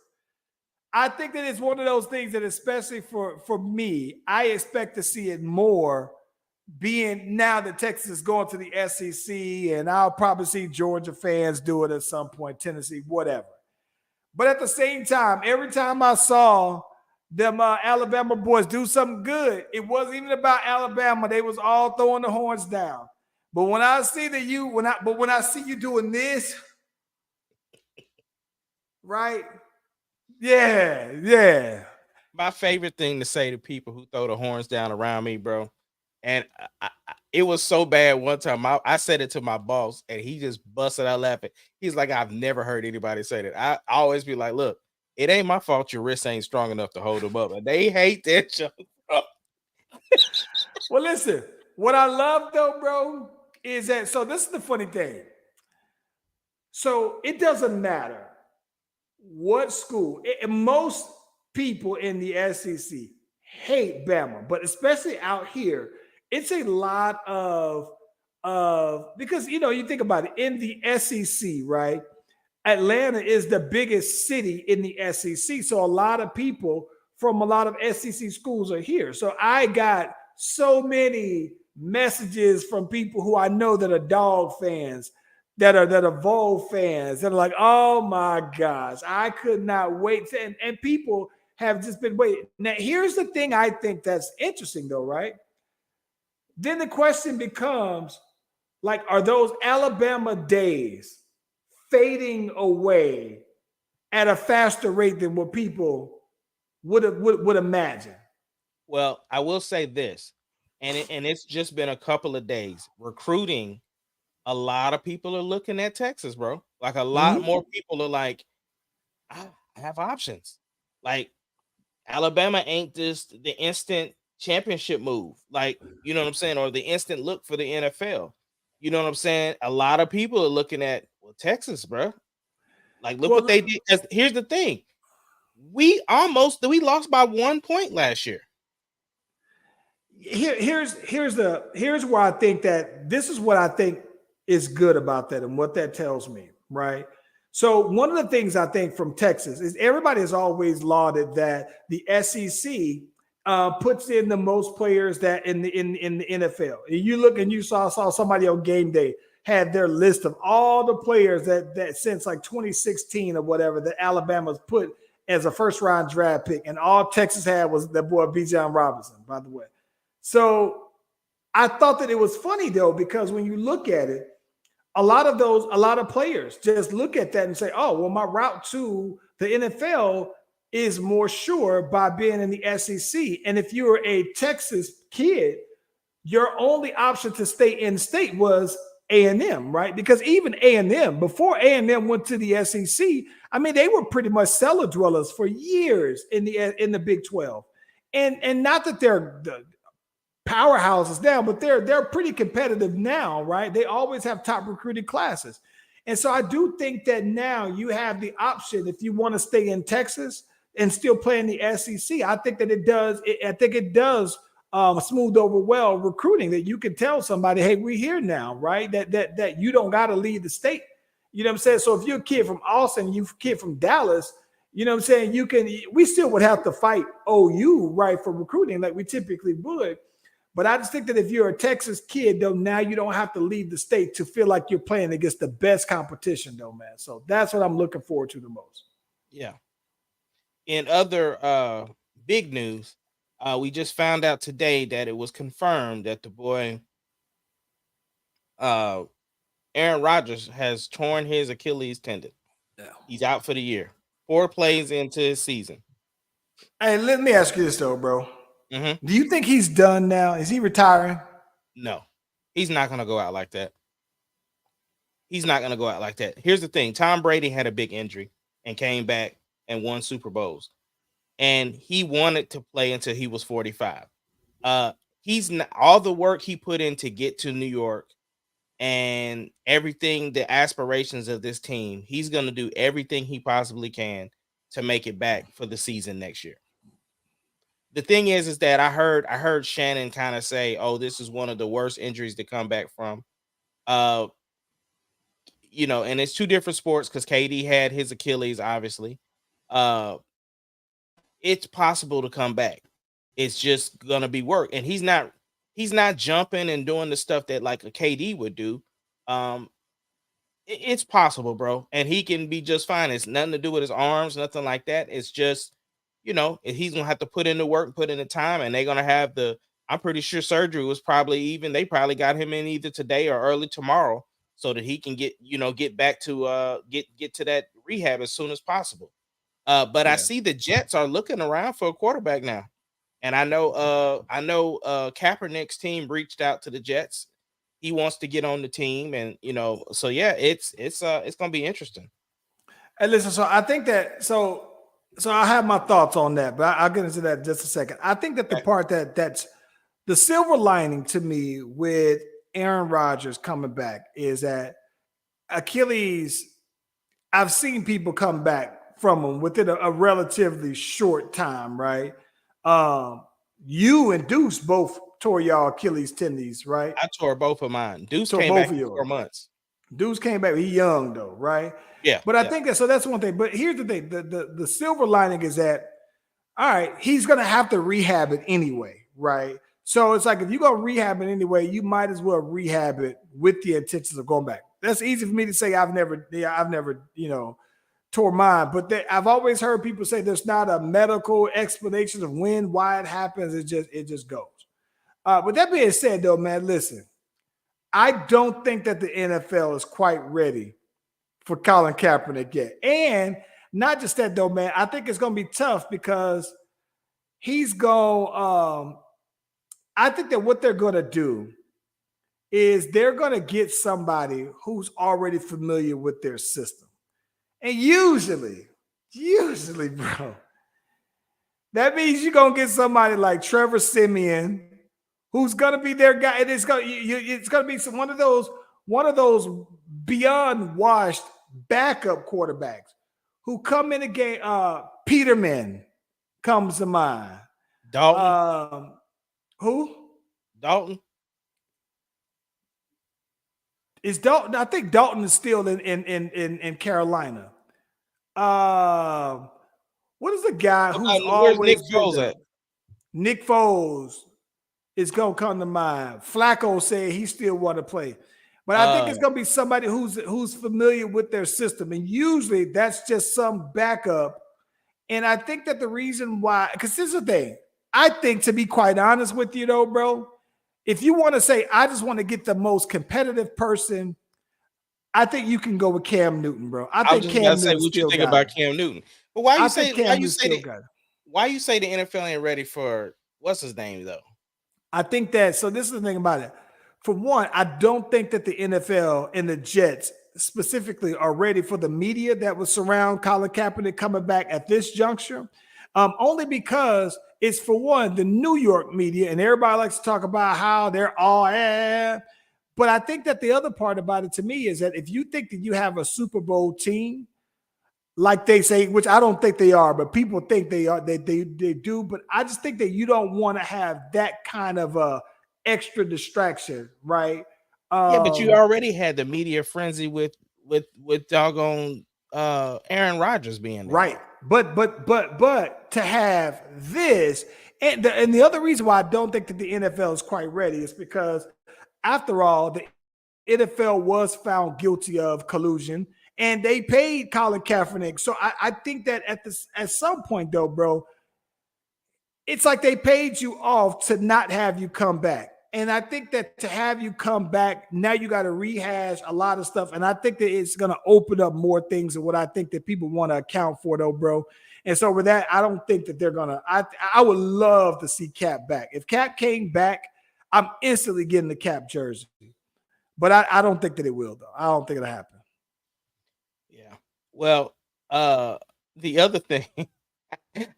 I think that it's one of those things that, especially for me, I expect to see it more, being now that Texas is going to the SEC, and I'll probably see Georgia fans do it at some point, Tennessee, whatever. But at the same time, every time I saw them Alabama boys do something good, it wasn't even about Alabama. They was all throwing the horns down. But when I see when I see you doing this, right? Yeah. My favorite thing to say to people who throw the horns down around me, bro. And it was so bad one time. I said it to my boss, and he just busted out laughing. He's like, I've never heard anybody say that. I always be like, look, it ain't my fault your wrist ain't strong enough to hold them up. And they hate that joke. Well, listen, what I love though, bro, is that, so this is the funny thing. So it doesn't matter what school. Most people in the SEC hate Bama, but especially out here, it's a lot of because you think about it, in the SEC, right? Atlanta is the biggest city in the SEC, so a lot of people from a lot of SEC schools are here. So I got so many messages from people who I know that are Dog fans, that are Vol fans, that are like, oh my gosh, I could not wait. And people have just been waiting. Now, here's the thing I think that's interesting though, right? Then the question becomes, like, are those Alabama days fading away at a faster rate than what people would imagine? Well, I will say this, and it's just been a couple of days. Recruiting, a lot of people are looking at Texas, bro. Like, a lot more people are like, I have options. Like, Alabama ain't just the instant championship move, like, you know what I'm saying, or the instant look for the NFL. You know what I'm saying? A lot of people are looking at, well, Texas, bro. Like, look what they did. Here's the thing: we lost by 1 point last year. Here's where I think that this is what I think is good about that, and what that tells me, right? So one of the things I think from Texas is everybody has always lauded that the SEC puts in the most players that in the NFL. You look and you saw somebody on game day had their list of all the players that since like 2016 or whatever that Alabama's put as a first round draft pick, and all Texas had was that boy Bijan Robinson, by the way. So I thought that it was funny though, because when you look at it, a lot of players just look at that and say, oh, well, my route to the NFL is more sure by being in the SEC. And if you're a Texas kid, your only option to stay in state was A&M, right? Because even A&M, before A&M went to the SEC, I mean, they were pretty much cellar dwellers for years in the Big 12. And not that they're the powerhouses now, but they're pretty competitive now, right? They always have top recruiting classes. And so I do think that now you have the option, if you want to stay in Texas and still play in the SEC, I think that it does smooth over well recruiting, that you can tell somebody, hey, we're here now, right? That you don't got to leave the state. You know what I'm saying? So if you're a kid from Austin, you're a kid from Dallas, you know what I'm saying? We still would have to fight OU, right, for recruiting like we typically would. But I just think that if you're a Texas kid, though, now you don't have to leave the state to feel like you're playing against the best competition, though, man. So that's what I'm looking forward to the most. Yeah. In other big news, we just found out today that it was confirmed that the boy Aaron Rodgers has torn his Achilles tendon. Yeah. He's out for the year. 4 plays into his season. Hey, let me ask you this, though, bro. Mm-hmm. Do you think he's done now? Is he retiring? No, he's not going to go out like that. He's not going to go out like that. Here's the thing. Tom Brady had a big injury and came back and won Super Bowls. And he wanted to play until he was 45. He's not, all the work he put in to get to New York and everything, the aspirations of this team, he's going to do everything he possibly can to make it back for the season next year. The thing is that I heard Shannon kind of say, "Oh, this is one of the worst injuries to come back from." You know, and it's 2 different sports because KD had his Achilles, obviously. It's possible to come back. It's just gonna be work, and he's not jumping and doing the stuff that like a KD would do. It's possible, bro, and he can be just fine. It's nothing to do with his arms, nothing like that. It's just, you know, he's gonna have to put in the work, put in the time, and they're gonna have I'm pretty sure surgery was they probably got him in either today or early tomorrow so that he can get back to get to that rehab as soon as possible. But yeah. I see the Jets are looking around for a quarterback now, and I know Kaepernick's team reached out to the Jets. He wants to get on the team, and so yeah, it's gonna be interesting. Hey, listen, so I think that so I have my thoughts on that, but I'll get into that in just a second. I think that the part that's the silver lining to me with Aaron Rodgers coming back is that Achilles, I've seen people come back from him within a relatively short time, right? You and Deuce both tore y'all Achilles tendons, right? I tore both of mine. Deuce came back for 4 months. Deuce came back. He's young though, right? Yeah. But I think that's one thing. But here's the thing: the silver lining is that, all right, he's gonna have to rehab it anyway, right? So it's like if you're gonna rehab it anyway, you might as well rehab it with the intentions of going back. That's easy for me to say. I've never tore mine, but I've always heard people say there's not a medical explanation of why it happens. It just goes. With that being said, though, man, listen, I don't think that the NFL is quite ready for Colin Kaepernick yet. And not just that, though, man, I think it's going to be tough because he's going I think that what they're going to do is they're going to get somebody who's already familiar with their system. And usually, bro, that means you're going to get somebody like Trevor Siemian, who's going to be their guy. And it's going to be one of those beyond washed backup quarterbacks who come in a game. Peterman comes to mind. Dalton. Who? Dalton. Is Dalton? I think Dalton is still in Carolina. What is the guy who's Where's Nick always been Foles there? at? Nick Foles is gonna come to mind. Flacco said he still want to play, but I think it's gonna be somebody who's familiar with their system, and usually that's just some backup. And I think that the reason why, because this is the thing, I think, to be quite honest with you though, bro, if you want to say I just want to get the most competitive person, I think you can go with Cam Newton, bro. I I was think just about Cam to say Newton what you still think got about it. Cam Newton. But why I you think say Cam Newton still got it. why you say the NFL ain't ready for what's his name though? I think that, so this is the thing about it. For one, I don't think that the NFL and the Jets specifically are ready for the media that would surround Colin Kaepernick coming back at this juncture. Only because it's, for one, the New York media, and everybody likes to talk about how they're all but I think that the other part about it to me is that if you think that you have a Super Bowl team, like they say, which I don't think they are, but people think they are, they do. But I just think that you don't want to have that kind of a extra distraction, right? Yeah, but you already had the media frenzy with doggone Aaron Rodgers being there. Right. But to have this, and the other reason why I don't think that the NFL is quite ready is because, after all, the NFL was found guilty of collusion, and they paid Colin Kaepernick. So I think that at some point though, bro, it's like they paid you off to not have you come back. And I think that to have you come back, now you got to rehash a lot of stuff. And I think that it's going to open up more things than what I think that people want to account for, though, bro. And so with that, I don't think that they're going to, I would love to see Cap back. If Cap came back, I'm instantly getting the Cap jersey. But I don't think that it will, though. I don't think it'll happen. Yeah. Well, the other thing,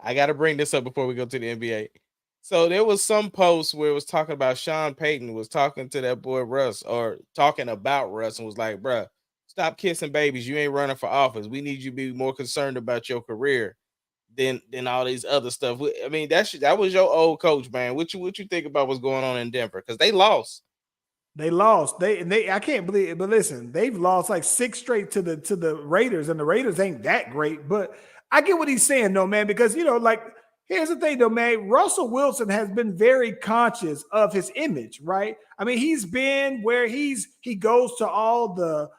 I got to bring this up before we go to the NBA. So there was some post where it was talking about Sean Payton was talking to that boy Russ, or talking about Russ, and was like, bruh, stop kissing babies. You ain't running for office. We need you to be more concerned about your career than all these other stuff. I mean, that was your old coach, man. What you think about what's going on in Denver? Because they lost. They lost. They I can't believe it, but listen, they've lost like 6 straight to the Raiders, and the Raiders ain't that great. But I get what he's saying, though, man, because like, here's the thing, though, man. Russell Wilson has been very conscious of his image, right? I mean, he's been where he goes to all the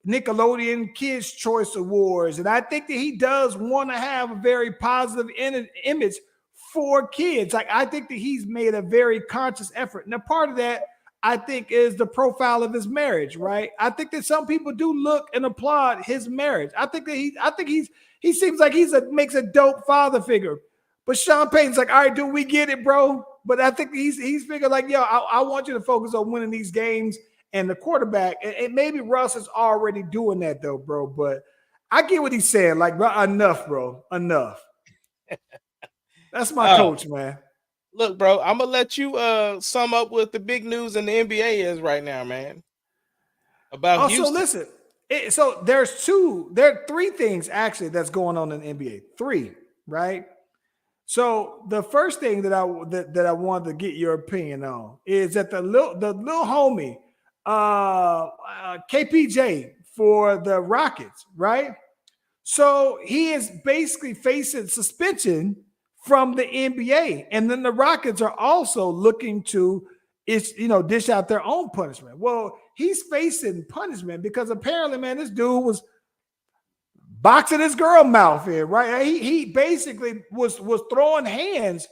Nickelodeon Kids Choice Awards, and I think that he does want to have a very positive image for kids. Like, I think that he's made a very conscious effort. Now, part of that, I think, is the profile of his marriage, right? I think that some people do look and applaud his marriage. I think he seems like makes a dope father figure. But Sean Payton's like, all right, dude, we get it, bro. But I think he's figured like, yo, I want you to focus on winning these games and the quarterback. And maybe Russ is already doing that, though, bro. But I get what he's saying. Like, bro, enough, bro. Enough. That's my coach, man. Look, bro, I'm gonna let you sum up what the big news in the NBA is right now, man. About Houston. So listen, so there are 3 things actually that's going on in the NBA. 3, right? So the first thing that I wanted to get your opinion on is that the little homie, KPJ for the Rockets, right? So he is basically facing suspension from the NBA, and then the Rockets are also looking to dish out their own punishment. Well, he's facing punishment because apparently, man, this dude was boxing his girl mouth in, right? He basically was throwing hands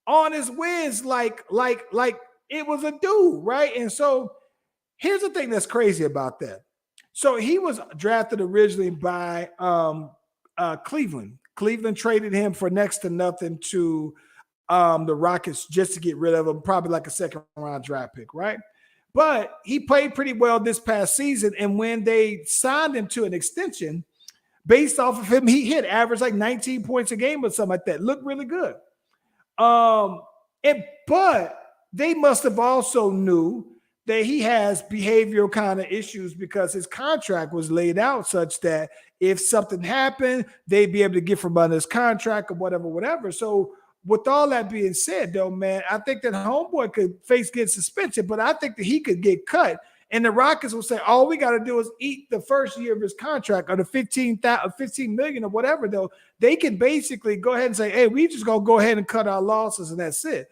on his whiz like it was a dude, right? And so here's the thing that's crazy about that. So he was drafted originally by Cleveland. Cleveland traded him for next to nothing to the Rockets just to get rid of him, probably like a 2nd-round draft pick, right? But he played pretty well this past season, and when they signed him to an extension, based off of him, he hit average like 19 points a game or something like that. Looked really good. But they must have also knew that he has behavioral kind of issues because his contract was laid out such that if something happened, they'd be able to get from under his contract or whatever. So with all that being said, though, man, I think that homeboy could face get suspension, but I think that he could get cut. And the Rockets will say, all we got to do is eat the first year of his contract or the 15 million or whatever, though. They can basically go ahead and say, hey, we just going to go ahead and cut our losses and that's it.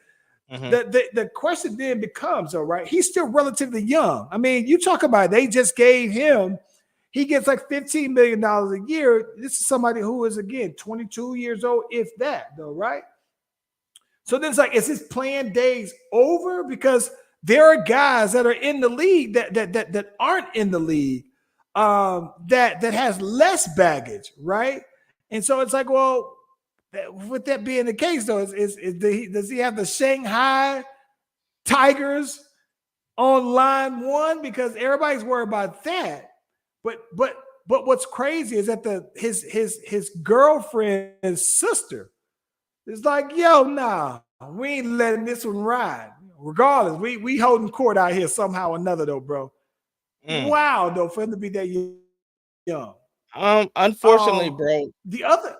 Mhm. The question then becomes, all right, he's still relatively young. I mean, you talk about it, they just gave him, he gets like $15 million a year. This is somebody who is, again, 22 years old, if that, though, right? So then it's like, is his playing days over? Because there are guys that are in the league that aren't in the league that has less baggage, right? And so it's like, well, with that being the case, though, does he have the Shanghai Tigers on line one? Because everybody's worried about that. But what's crazy is that his girlfriend's sister is like, yo, nah, we ain't letting this one ride. Regardless, we holding court out here somehow or another, though, bro. Wow, though, for him to be that young. Unfortunately, bro. The other.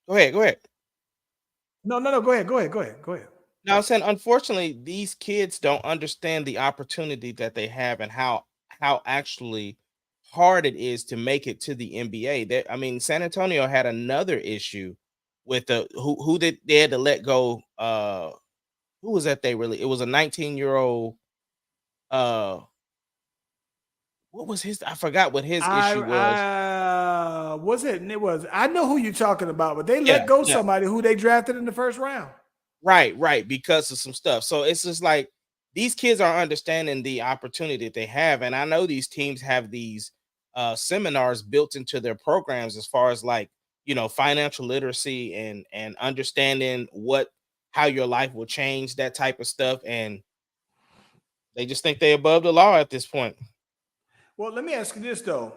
Go ahead. No. Go ahead. Now, I'm saying, unfortunately, these kids don't understand the opportunity that they have and how actually hard it is to make it to the NBA. I mean, San Antonio had another issue with who they had to let go. Who was that? It was a 19-year-old. What was his? I forgot what his issue was. I know who you're talking about, but they let go somebody who they drafted in the first round. Right, because of some stuff. So it's just like these kids are understanding the opportunity that they have, and I know these teams have these seminars built into their programs as far as, like, you know, financial literacy and understanding how your life will change, that type of stuff, and they just think they're above the law at this point. Well, let me ask you this though.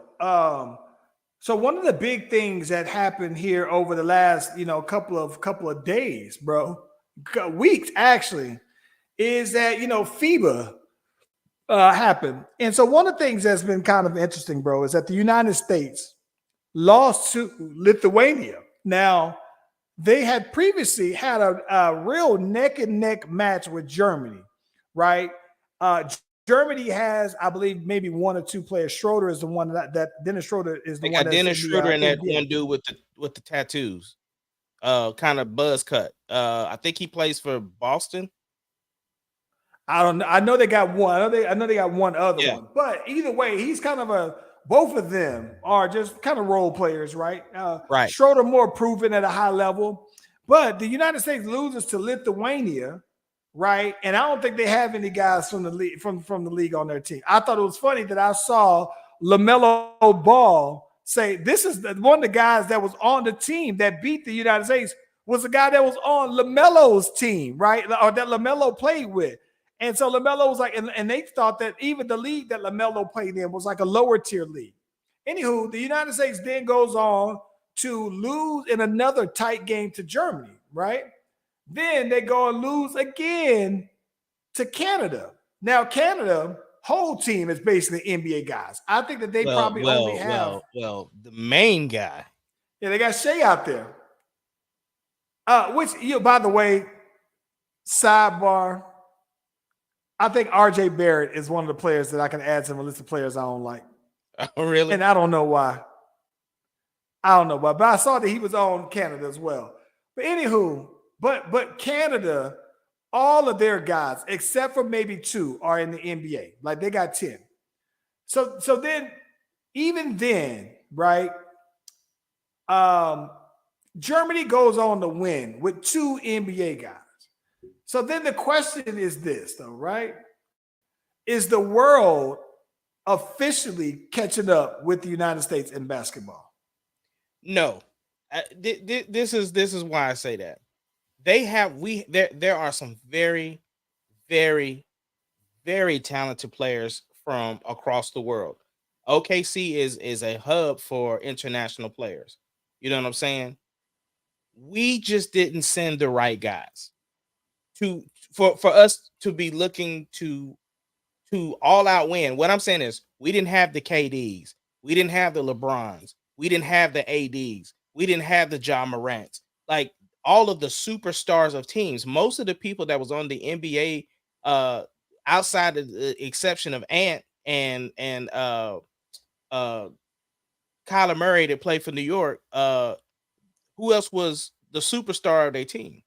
So one of the big things that happened here over the last, couple of days, bro, weeks actually, is that FIBA happened, and so one of the things that's been kind of interesting, bro, is that the United States lost to Lithuania. Now, they had previously had a real neck and neck match with Germany, right? Germany has, I believe, maybe one or two players. Schroeder is the one that Dennis Schroeder is the They one. got Dennis Schroeder and that one dude with the tattoos, kind of buzz cut. I think he plays for Boston. I don't know. I know they got one. I know they got one other one. But either way, he's kind of both of them are just kind of role players, right? Right. Schroeder more proven at a high level, but the United States loses to Lithuania. Right, and I don't think they have any guys from the league from the league on their team. I thought it was funny that I saw LaMelo Ball say this is one of the guys that was on the team that beat the United States was the guy that was on LaMelo's team, right, or that LaMelo played with. And so LaMelo was like, and they thought that even the league that LaMelo played in was like a lower tier league. Anywho, the United States then goes on to lose in another tight game to Germany, right? Then they go and lose again to Canada. Now, Canada whole team is basically NBA guys. I think that they only have the main guy. Yeah, they got Shea out there. Which, by the way, sidebar, I think RJ Barrett is one of the players that I can add to the list of players I don't like. Oh, really? And I don't know why. But I saw that he was on Canada as well. But anywho, But Canada, all of their guys, except for maybe two, are in the NBA. Like they got 10. So then, even then, right? Germany goes on to win with two NBA guys. So then the question is this, though, right? Is the world officially catching up with the United States in basketball? No. This is why I say that. There are some very, very, very talented players from across the world. OKC is a hub for international players. You know what I'm saying? We just didn't send the right guys for us to be looking to all out win. What I'm saying is we didn't have the KDs, we didn't have the LeBrons, we didn't have the ADs, we didn't have the Ja Morants. Like all of the superstars of teams, most of the people that was on the NBA, outside of the exception of Ant and Kyler Murray that played for New York. Who else was the superstar of their team?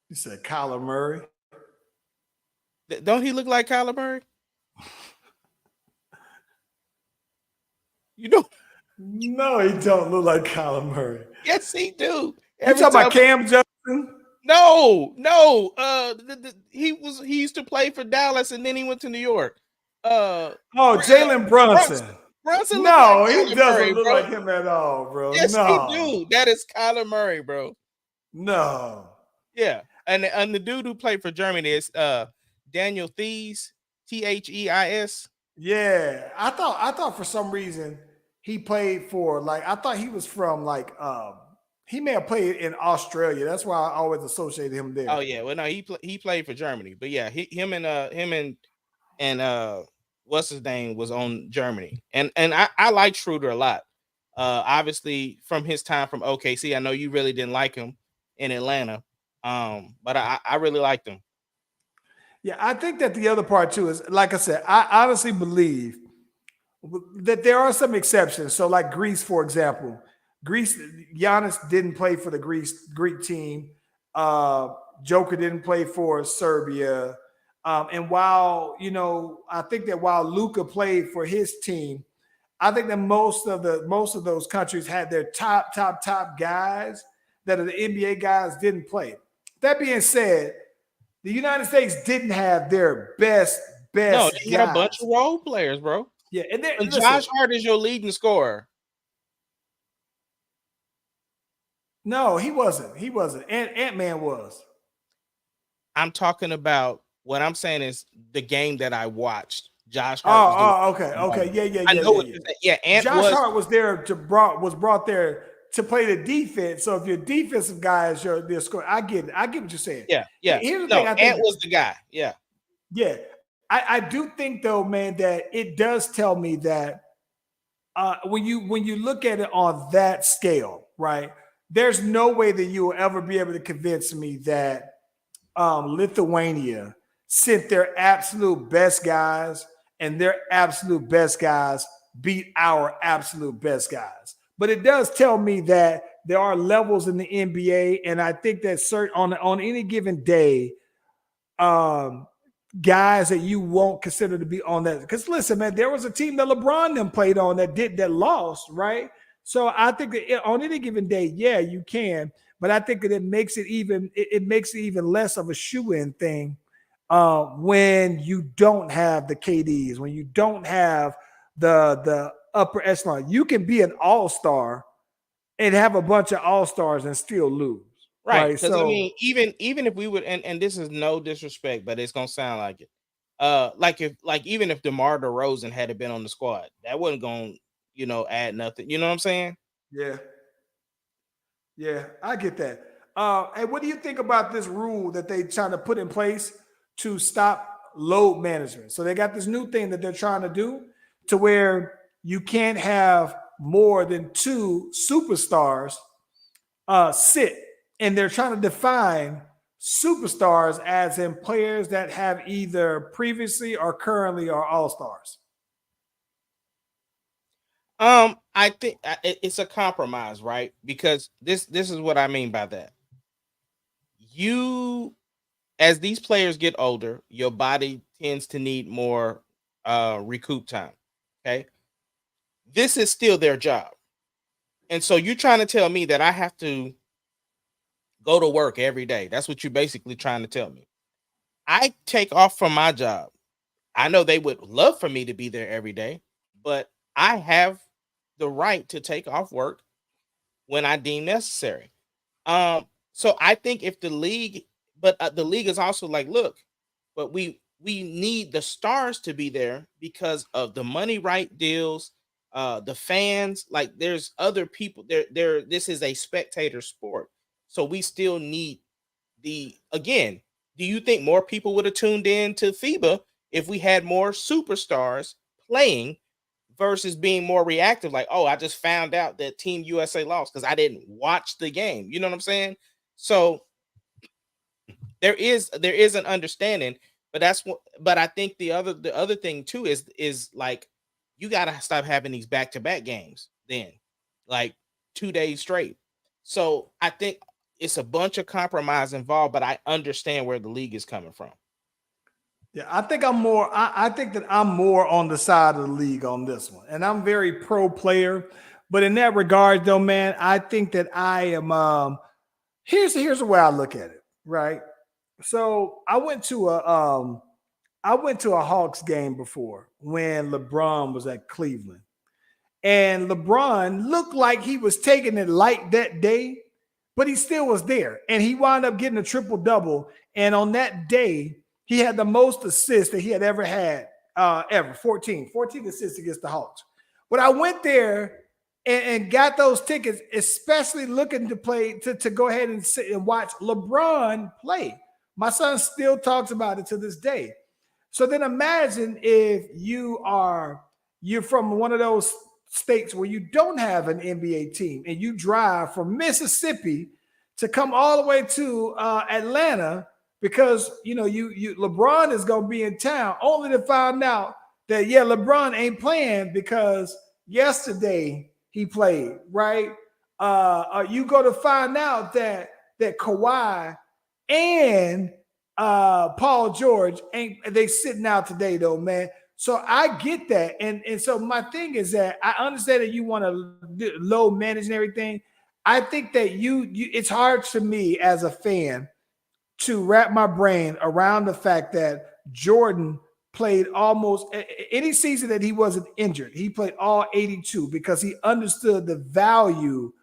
You said Kyler Murray. Don't he look like Kyler Murray? You know, No, he don't look like Kyler Murray. yes, he do. You Every talking about time- Cam Johnson? No. He used to play for Dallas and then he went to New York. Jalen Brunson. Brunson No, look like he Kyler doesn't Murray, look bro. like him at all, bro. Yes, no. he do. That is Kyler Murray, bro. No. Yeah, and the dude who played for Germany is Daniel Theis, Theis. Yeah, I thought for some reason he played for I thought he was from he may have played in Australia. That's why I always associated him there. Oh yeah, well no, he played for Germany, but yeah, him and what's his name was on Germany, and I like Schroeder a lot. Obviously from his time from OKC, I know you really didn't like him in Atlanta, but I really liked him. Yeah, I think that the other part too is, like I said, I honestly believe that there are some exceptions. So, like Greece, for example, Giannis didn't play for the Greek team. Joker didn't play for Serbia. And while I think that while Luka played for his team, I think that most of those countries had their top guys that are the NBA guys didn't play. That being said, the United States didn't have their best. No, they had guys. a bunch of role players, bro. Yeah, and Josh Hart is your leading scorer. No, he wasn't. He wasn't. Ant-Man was. I'm talking about what I'm saying is the game that I watched. Josh Hart. Okay. Yeah. I know what you're saying. Yeah, Ant Josh Hart was there was brought there to play the defense. So if your defensive guy is your score, I get it. I get what you're saying. Yeah. Here's the thing. I think Ant was the guy. Yeah. Yeah. I do think though, man, that it does tell me that when you look at it on that scale, right? There's no way that you will ever be able to convince me that Lithuania sent their absolute best guys and their absolute best guys beat our absolute best guys. But it does tell me that there are levels in the NBA, and I think that on any given day, guys that you won't consider to be on that. Because listen, man, there was a team that LeBron them played on that lost, right? So I think that on any given day, yeah, you can, but I think that it makes it even less of a shoe-in thing when you don't have the KDs, when you don't have the upper echelon. You can be an all-star and have a bunch of all-stars and still lose. Right. Because I mean, even if we would, and this is no disrespect, but it's gonna sound like it. Even if DeMar DeRozan had been on the squad, that wasn't gonna, add nothing. You know what I'm saying? Yeah. Yeah, I get that. And what do you think about this rule that they trying to put in place to stop load management? So they got this new thing that they're trying to do to where you can't have more than 2 superstars sit. And they're trying to define superstars as in players that have either previously or currently are all-stars. I think it's a compromise, right? Because this is what I mean by that. As these players get older, your body tends to need more recoup time. Okay. This is still their job. And so you're trying to tell me that I have to go to work every day. That's what you're basically trying to tell me. I take off from my job. I know they would love for me to be there every day, but I have the right to take off work when I deem necessary. So I think if the league is also like, look, but we need the stars to be there because of the money right deals, the fans. Like there's other people there. This is a spectator sport. So we still need again, do you think more people would have tuned in to FIBA if we had more superstars playing versus being more reactive? Like, oh, I just found out that Team USA lost because I didn't watch the game. You know what I'm saying? So there is an understanding, But that's what. But I think the other thing too is like you got to stop having these back-to-back games then, like 2 days straight. So I think it's a bunch of compromise involved, but I understand where the league is coming from. Yeah, I think I'm more. I think that I'm more on the side of the league on this one, and I'm very pro player. But in that regard, though, man, I think that I am. Here's the way I look at it. Right. So I went to a Hawks game before when LeBron was at Cleveland, and LeBron looked like he was taking it light that day, but he still was there, and he wound up getting a triple double. And on that day, he had the most assists that he had ever had, ever 14 assists against the Hawks. But I went there and got those tickets, especially looking to play to go ahead and sit and watch LeBron play. My son still talks about it to this day. So then imagine if you're from one of those states where you don't have an NBA team and you drive from Mississippi to come all the way to Atlanta because you LeBron is going to be in town, only to find out that LeBron ain't playing because yesterday he played, right? You go to find out that Kawhi and Paul George they sitting out today though, man. So I get that, and so my thing is that I understand that you want to low manage and everything. I think that you it's hard to me as a fan to wrap my brain around the fact that Jordan played almost any season that he wasn't injured. He played all 82 because he understood the value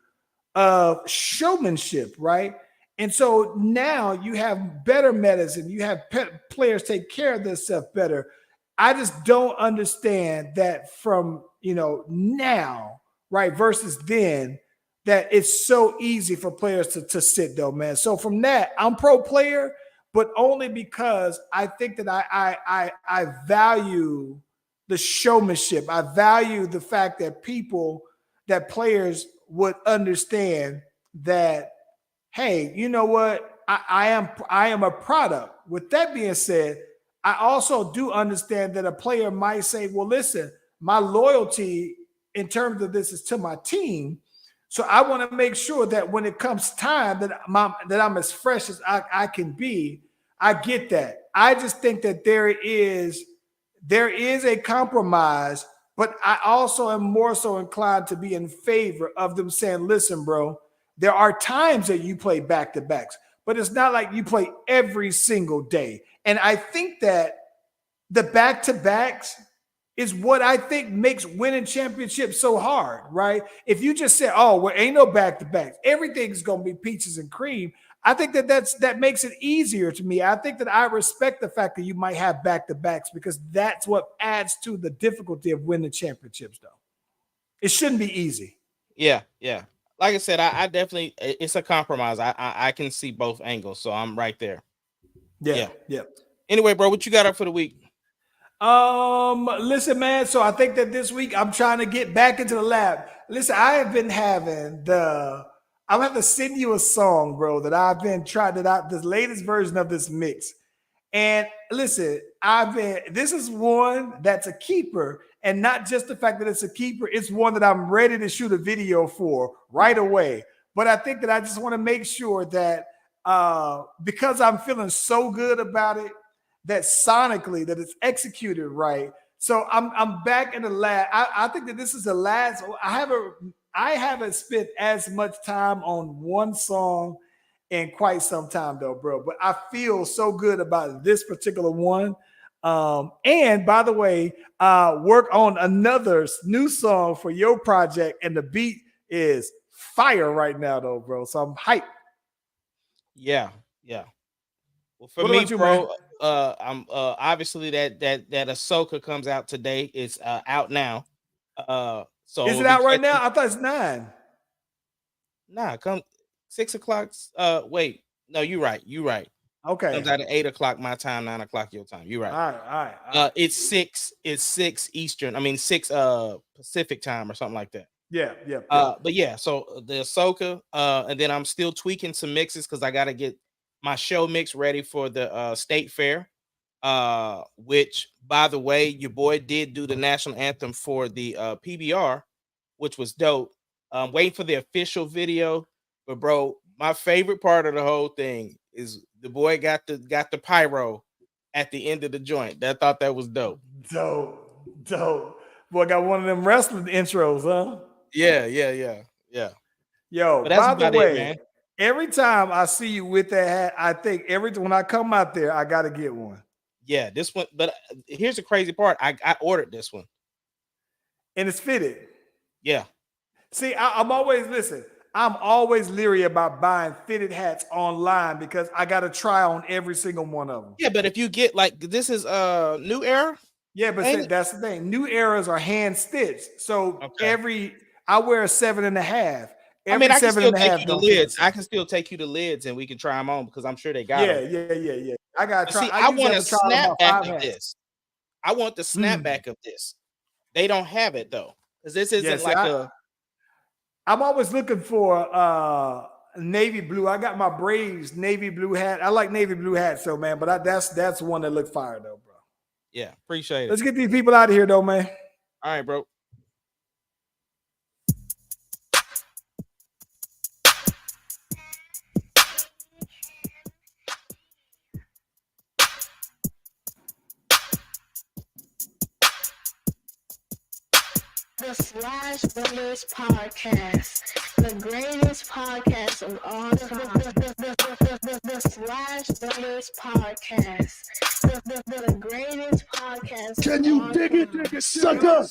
of showmanship, right? And so now you have better medicine. You have players take care of themselves better. I just don't understand that from, now, right, versus then, that it's so easy for players to sit though, man. So from that, I'm pro player, but only because I think that I value the showmanship. I value the fact that players would understand that, hey, you know what? I am a product. With that being said, I also do understand that a player might say, well, listen, my loyalty in terms of this is to my team. So I want to make sure that when it comes time that I'm as fresh as I can be. I get that. I just think that there is a compromise, but I also am more so inclined to be in favor of them saying, listen, bro, there are times that you play back-to-backs, but it's not like you play every single day. And I think that the back-to-backs is what I think makes winning championships so hard, right? If you just say, oh, well, ain't no back-to-backs, everything's going to be peaches and cream, I think that makes it easier to me. I think that I respect the fact that you might have back-to-backs because that's what adds to the difficulty of winning championships, though. It shouldn't be easy. Yeah. Like I said, I definitely, it's a compromise. I can see both angles, so I'm right there. Yeah. Anyway, bro, what you got up for the week? Listen, man. So I think that this week I'm trying to get back into the lab. Listen, I have been having I'm gonna have to send you a song, bro, that I've been trying it out, this latest version of this mix. And listen, this is one that's a keeper, and not just the fact that it's a keeper, it's one that I'm ready to shoot a video for right away. But I think that I just want to make sure that because I'm feeling so good about it, that sonically that it's executed right. So I'm back in the lab. I think that this is the last. I haven't spent as much time on one song in quite some time though, bro. But I feel so good about this particular one. And by the way, work on another new song for your project, and the beat is fire right now though, bro. So I'm hyped. Yeah. Well, for me, bro, I'm obviously that Ahsoka comes out today. It's out now. So is it out right now? I thought it's 9. Nah, come 6 o'clock. Wait, no, you're right. Okay. Comes out at 8 o'clock my time, 9 o'clock your time. You're right. All right. It's 6 Eastern. I mean 6 Pacific time or something like that. Yeah. But yeah, so the Ahsoka, and then I'm still tweaking some mixes because I got to get my show mix ready for the state fair. which, by the way, your boy did do the national anthem for the PBR, which was dope. Waiting for the official video, but bro, my favorite part of the whole thing is the boy got the pyro at the end of the joint. I thought that was dope. Dope. Boy, got one of them wrestling intros, huh? Yeah. Yo, But that's by the about it, way, man. every time I see you with that hat, I think when I come out there, I gotta get one. Yeah, this one. But here's the crazy part: I ordered this one, And it's fitted. Yeah. See, I'm always leery about buying fitted hats online because I gotta try on every single one of them. Yeah, but if you get like this is New Era. Yeah, but that's the thing. New Eras are hand stitched. So Okay. I wear a 7.5. I mean, I can still 7.5 take you the don't fit lids. the I same. can still take you the lids and we can try them on because I'm sure they got them. Yeah. I gotta try. See, I usually want have a to try on about snapback 5 of hats. this. I want the snapback of this. They don't have it though, because this isn't I'm always looking for navy blue. I got my Braves navy blue hat. I like navy blue hats, so man. But that's one that look fire though, bro. Yeah, appreciate it. Let's get these people out of here though, man. All right, bro. The Slash Brothers Podcast, the greatest podcast of all time. The Slash Brothers Podcast, the greatest podcast. Can you dig it, sucker?